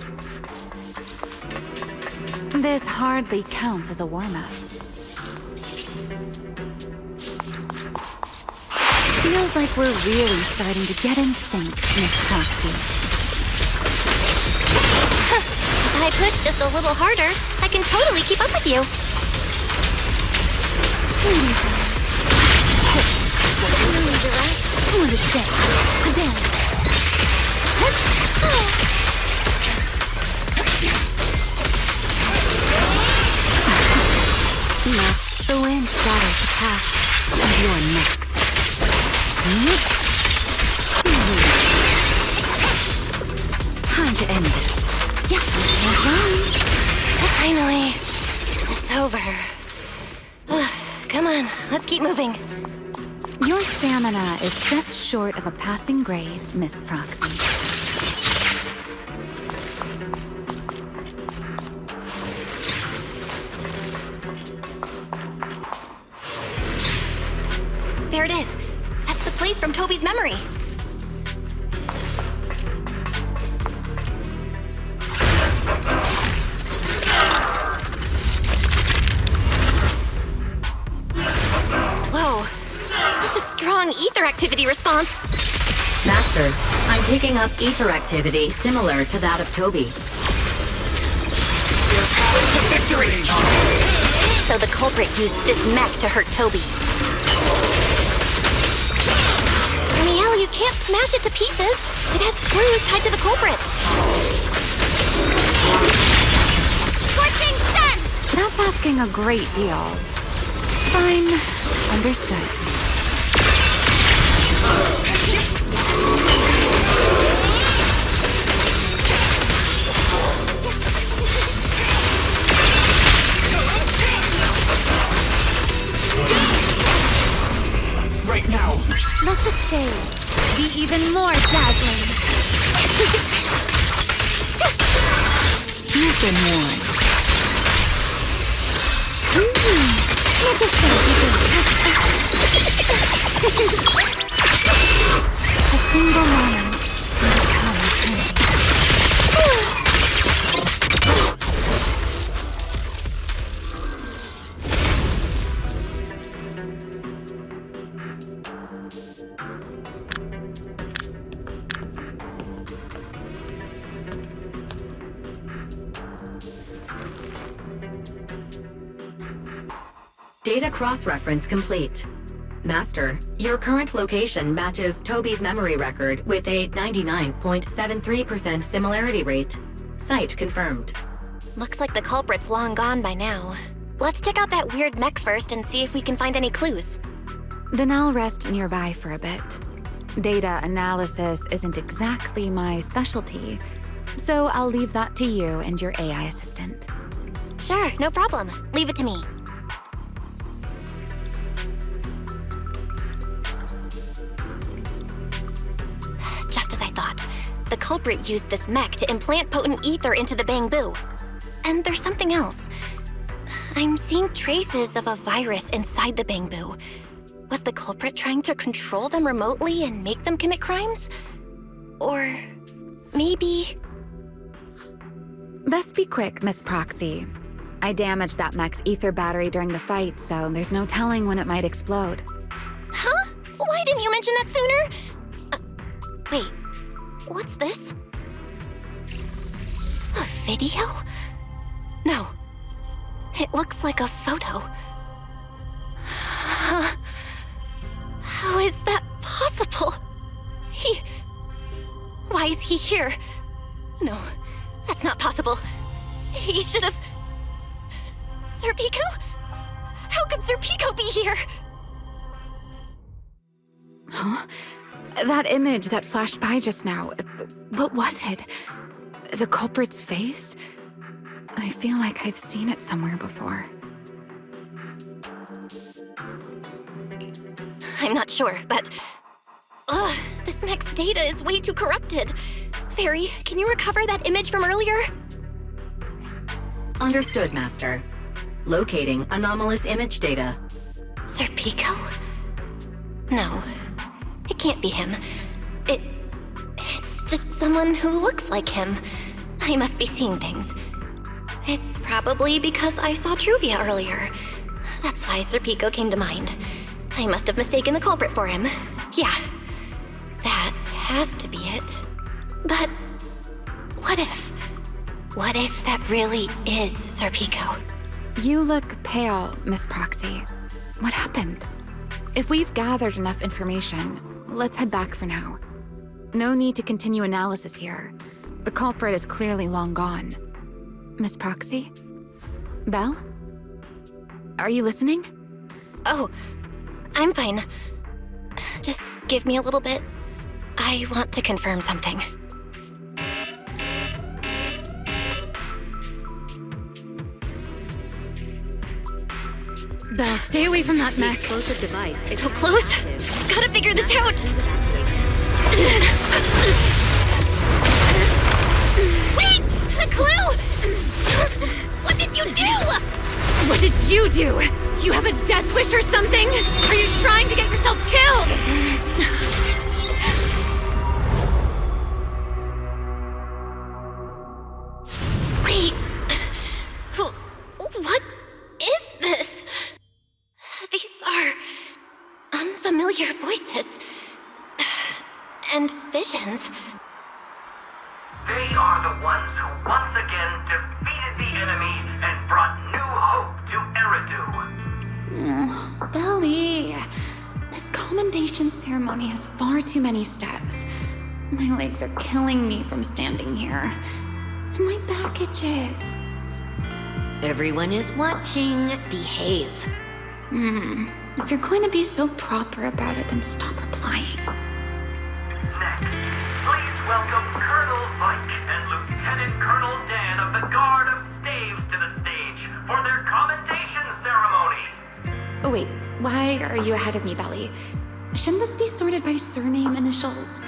This hardly counts as a warm-up. Feels like we're really starting to get in sync, Miss Proxy. If I push just a little harder, I can totally keep up with you. What a shake. A dance. The wind scatters the path, and you're next. Time to end this. Yeah, finally. It's over. Come on, let's keep moving. Your stamina is just short of a passing grade, Miss Proxy. There it is. That's the place from Toby's memory. Whoa. That's a strong ether activity response. Master, I'm picking up ether activity similar to that of Toby. To victory! So the culprit used this mech to hurt Toby. Ramiel, you can't smash it to pieces. It has screws tied to the culprit. Scorching sun! That's asking a great deal. Fine. Understood. Right now. Let the stage be even more dazzling. You've been warned. Let us a single moment will become eternity. Data cross-reference complete. Master, your current location matches Toby's memory record with a 99.73% similarity rate. Site confirmed. Looks like the culprit's long gone by now. Let's check out that weird mech first and see if we can find any clues. Then I'll rest nearby for a bit. Data analysis isn't exactly my specialty, so I'll leave that to you and your AI assistant. Sure, no problem. Leave it to me. Just as I thought. The culprit used this mech to implant potent ether into the bamboo. And there's something else. I'm seeing traces of a virus inside the bamboo. Was the culprit trying to control them remotely and make them commit crimes? Or maybe... Best be quick, Miss Proxy. I damaged that mech's ether battery during the fight, so there's no telling when it might explode. Huh? Why didn't you mention that sooner? Wait, what's this? A video? No. It looks like a photo. How is that possible? Why is he here? No, that's not possible. He should have... Serpico? How could Serpico be here? Huh? That image that flashed by just now, what was it? The culprit's face? I feel like I've seen it somewhere before. I'm not sure, but... this mech's data is way too corrupted. Fairy, can you recover that image from earlier? Understood, Master. Locating anomalous image data. Serpico? No, it can't be him. It's just someone who looks like him. I must be seeing things. It's probably because I saw Truvia earlier. That's why Serpico came to mind. I must have mistaken the culprit for him. Yeah, that has to be it. But what if? What if that really is Serpico? You look pale, Miss Proxy. What happened? If we've gathered enough information, let's head back for now. No need to continue analysis here. The culprit is clearly long gone. Miss Proxy? Belle? Are you listening? Oh, I'm fine. Just give me a little bit. I want to confirm something. Belle, stay away from that mech. Explosive device. So close! Gotta figure this out! Wait! A clue! What did you do? What did you do? You have a death wish or something? Are you trying to get yourself killed? Wait. What is this? These are unfamiliar voices. And visions. They are the ones who once again defeated the enemy and brought new hope to Eridu. Belly. This commendation ceremony has far too many steps. My legs are killing me from standing here. And my back itches. Everyone is watching. Behave. If you're going to be so proper about it, then stop replying. Next, please welcome Colonel Vike and Lieutenant Colonel Dan of the Guard of Staves to the stage for their commendation ceremony. Oh wait, why are you ahead of me, Belly? Shouldn't this be sorted by surname initials?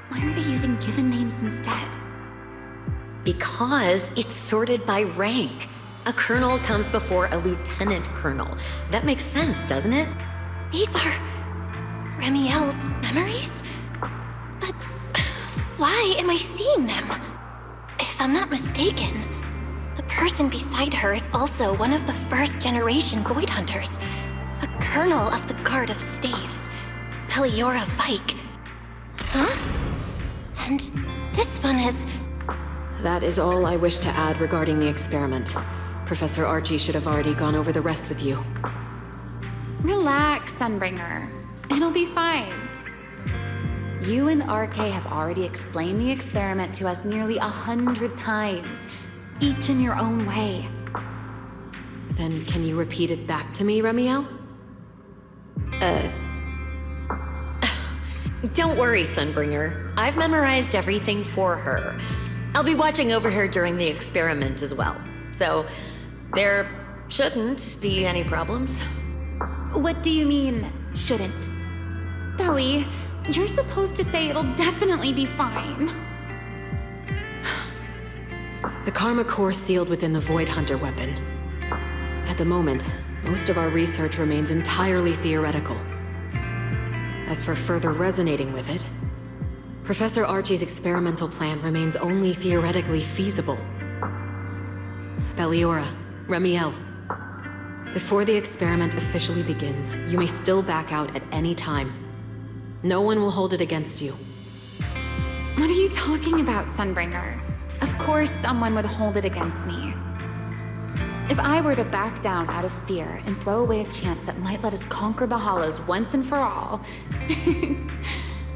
Why are they using given names instead? Because it's sorted by rank. A colonel comes before a lieutenant colonel. That makes sense, doesn't it? These are Ramiel's memories? But why am I seeing them? If I'm not mistaken, the person beside her is also one of the first-generation Void Hunters. A colonel of the Guard of Staves, Peliora Vike. Huh? And this one is... That is all I wish to add regarding the experiment. Professor Archie should have already gone over the rest with you. Relax, Sunbringer. It'll be fine. You and RK have already explained the experiment to us nearly 100 times, each in your own way. Then can you repeat it back to me, Ramiel? Don't worry, Sunbringer. I've memorized everything for her. I'll be watching over her during the experiment as well. So, there shouldn't be any problems. What do you mean, shouldn't? Belly, you're supposed to say it'll definitely be fine. The Karma Core sealed within the Void Hunter weapon. At the moment, most of our research remains entirely theoretical. As for further resonating with it, Professor Archie's experimental plan remains only theoretically feasible. Belliora, Ramiel, before the experiment officially begins, you may still back out at any time. No one will hold it against you. What are you talking about, Sunbringer? Of course someone would hold it against me. If I were to back down out of fear and throw away a chance that might let us conquer the Hollows once and for all,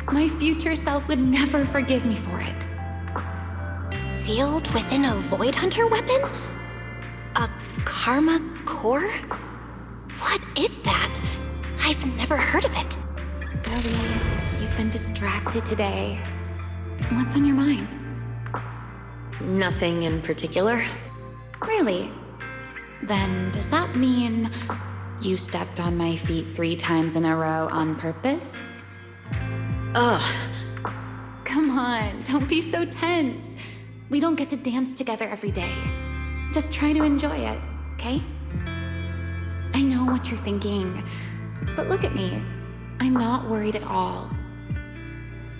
my future self would never forgive me for it. Sealed within a Void Hunter weapon? A Karma Core? What is that? I've never heard of it. Ellie, you've been distracted today. What's on your mind? Nothing in particular. Really? Then does that mean you stepped on my feet 3 times in a row on purpose? Ugh. Come on, don't be so tense. We don't get to dance together every day. Just try to enjoy it, okay? I know what you're thinking, but look at me. I'm not worried at all.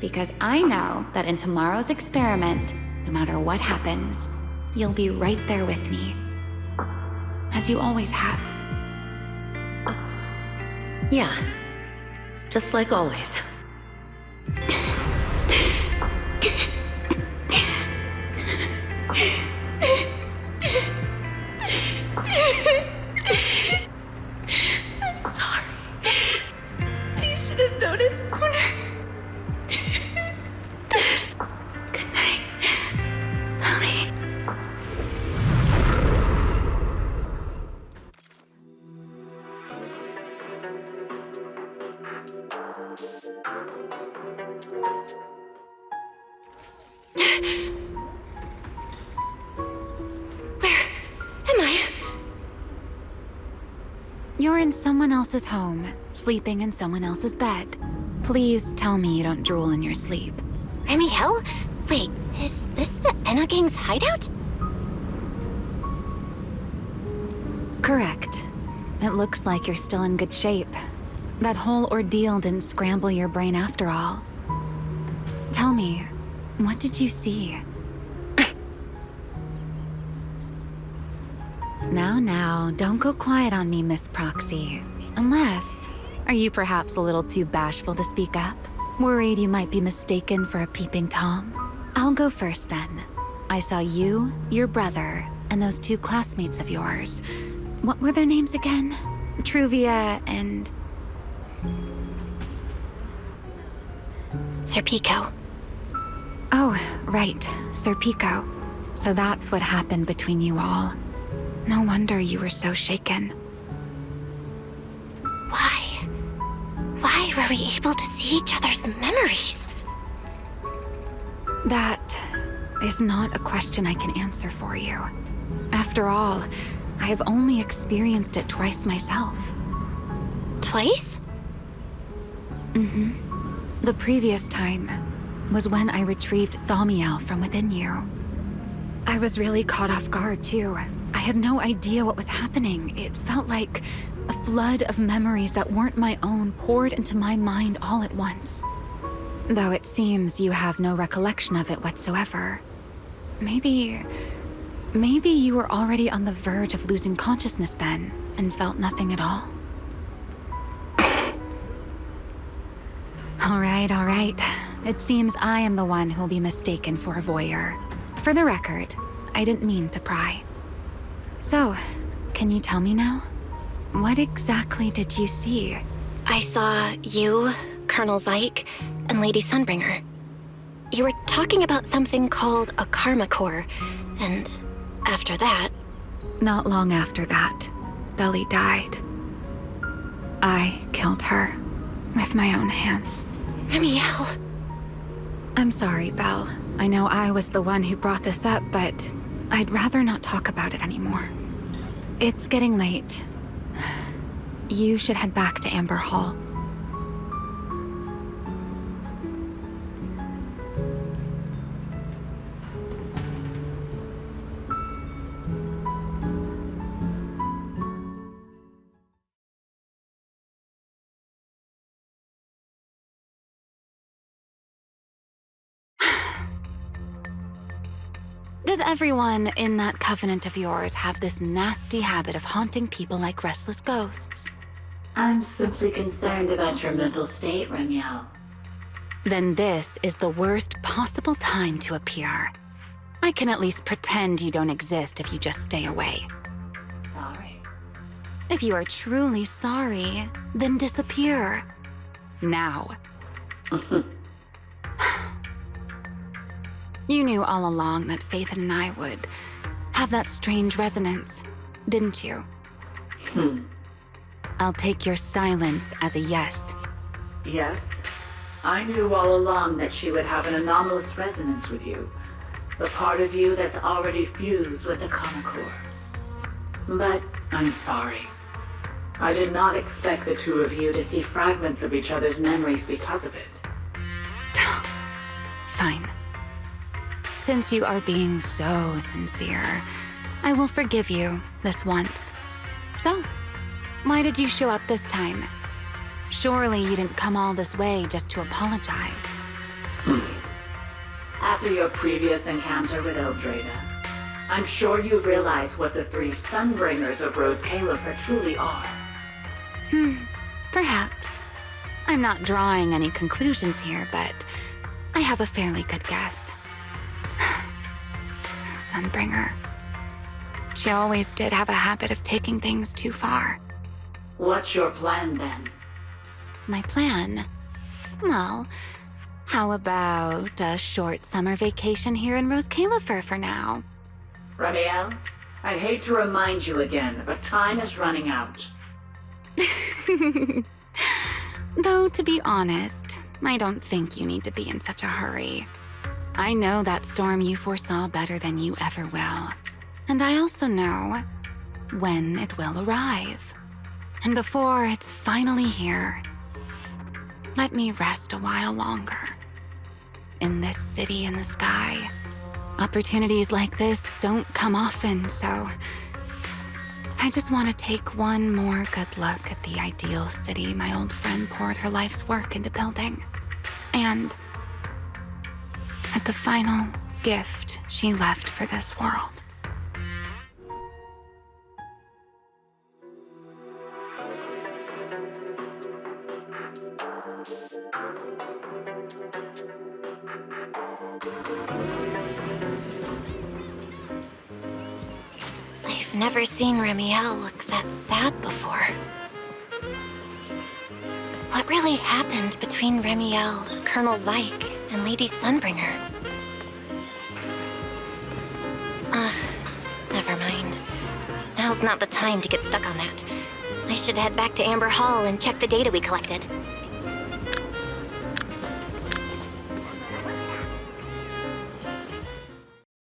Because I know that in tomorrow's experiment, no matter what happens, you'll be right there with me. As you always have. Yeah. Just like always. I'm sorry. I should have noticed sooner. Good night, Lily. You're in someone else's home, sleeping in someone else's bed. Please tell me you don't drool in your sleep. Ramiel? Wait, is this the Enna Gang's hideout? Correct. It looks like you're still in good shape. That whole ordeal didn't scramble your brain after all. Tell me, what did you see? Now, don't go quiet on me, Miss Proxy. Unless, are you perhaps a little too bashful to speak up? Worried you might be mistaken for a peeping Tom? I'll go first then. I saw you, your brother, and those 2 classmates of yours. What were their names again? Truvia and... Serpico. Oh, right, Serpico. So that's what happened between you all. No wonder you were so shaken. Why were we able to see each other's memories? That is not a question I can answer for you. After all, I have only experienced it twice myself. Twice? Mm-hmm. The previous time was when I retrieved Thaumiel from within you. I was really caught off guard, too. I had no idea what was happening. It felt like a flood of memories that weren't my own poured into my mind all at once. Though it seems you have no recollection of it whatsoever. Maybe you were already on the verge of losing consciousness then, and felt nothing at all. All right. It seems I am the one who'll be mistaken for a voyeur. For the record, I didn't mean to pry. So, can you tell me now? What exactly did you see? I saw you, Colonel Vike, and Lady Sunbringer. You were talking about something called a Karma Core, and after that... Not long after that, Belly died. I killed her with my own hands. Ramiel. I'm sorry, Belle. I know I was the one who brought this up, but I'd rather not talk about it anymore. It's getting late. You should head back to Amber Hall. Does everyone in that covenant of yours have this nasty habit of haunting people like restless ghosts? I'm simply concerned about your mental state, Ramiel. Then this is the worst possible time to appear. I can at least pretend you don't exist if you just stay away. Sorry. If you are truly sorry, then disappear. Now. You knew all along that Faith and I would have that strange resonance, didn't you? I'll take your silence as a yes. Yes. I knew all along that she would have an anomalous resonance with you. The part of you that's already fused with the Karma Core. But I'm sorry. I did not expect the two of you to see fragments of each other's memories because of it. Fine. Since you are being so sincere, I will forgive you this once. So, why did you show up this time? Surely you didn't come all this way just to apologize. After your previous encounter with Eldrada, I'm sure you realize what the three Sunbringers of Rose Califer truly are. Perhaps. I'm not drawing any conclusions here, but I have a fairly good guess. Sunbringer. She always did have a habit of taking things too far. What's your plan, then? My plan? Well, how about a short summer vacation here in Rose Califer for now? Ramiel, I hate to remind you again, but time is running out. Though, to be honest, I don't think you need to be in such a hurry. I know that storm you foresaw better than you ever will. And I also know when it will arrive. And before it's finally here, let me rest a while longer. In this city in the sky, opportunities like this don't come often, so I just want to take one more good look at the ideal city my old friend poured her life's work into building. And at the final gift she left for this world. I've never seen Ramiel look that sad before. What really happened between Ramiel, Colonel Vike, and Lady Sunbringer? Never mind. Now's not the time to get stuck on that. I should head back to Amber Hall and check the data we collected.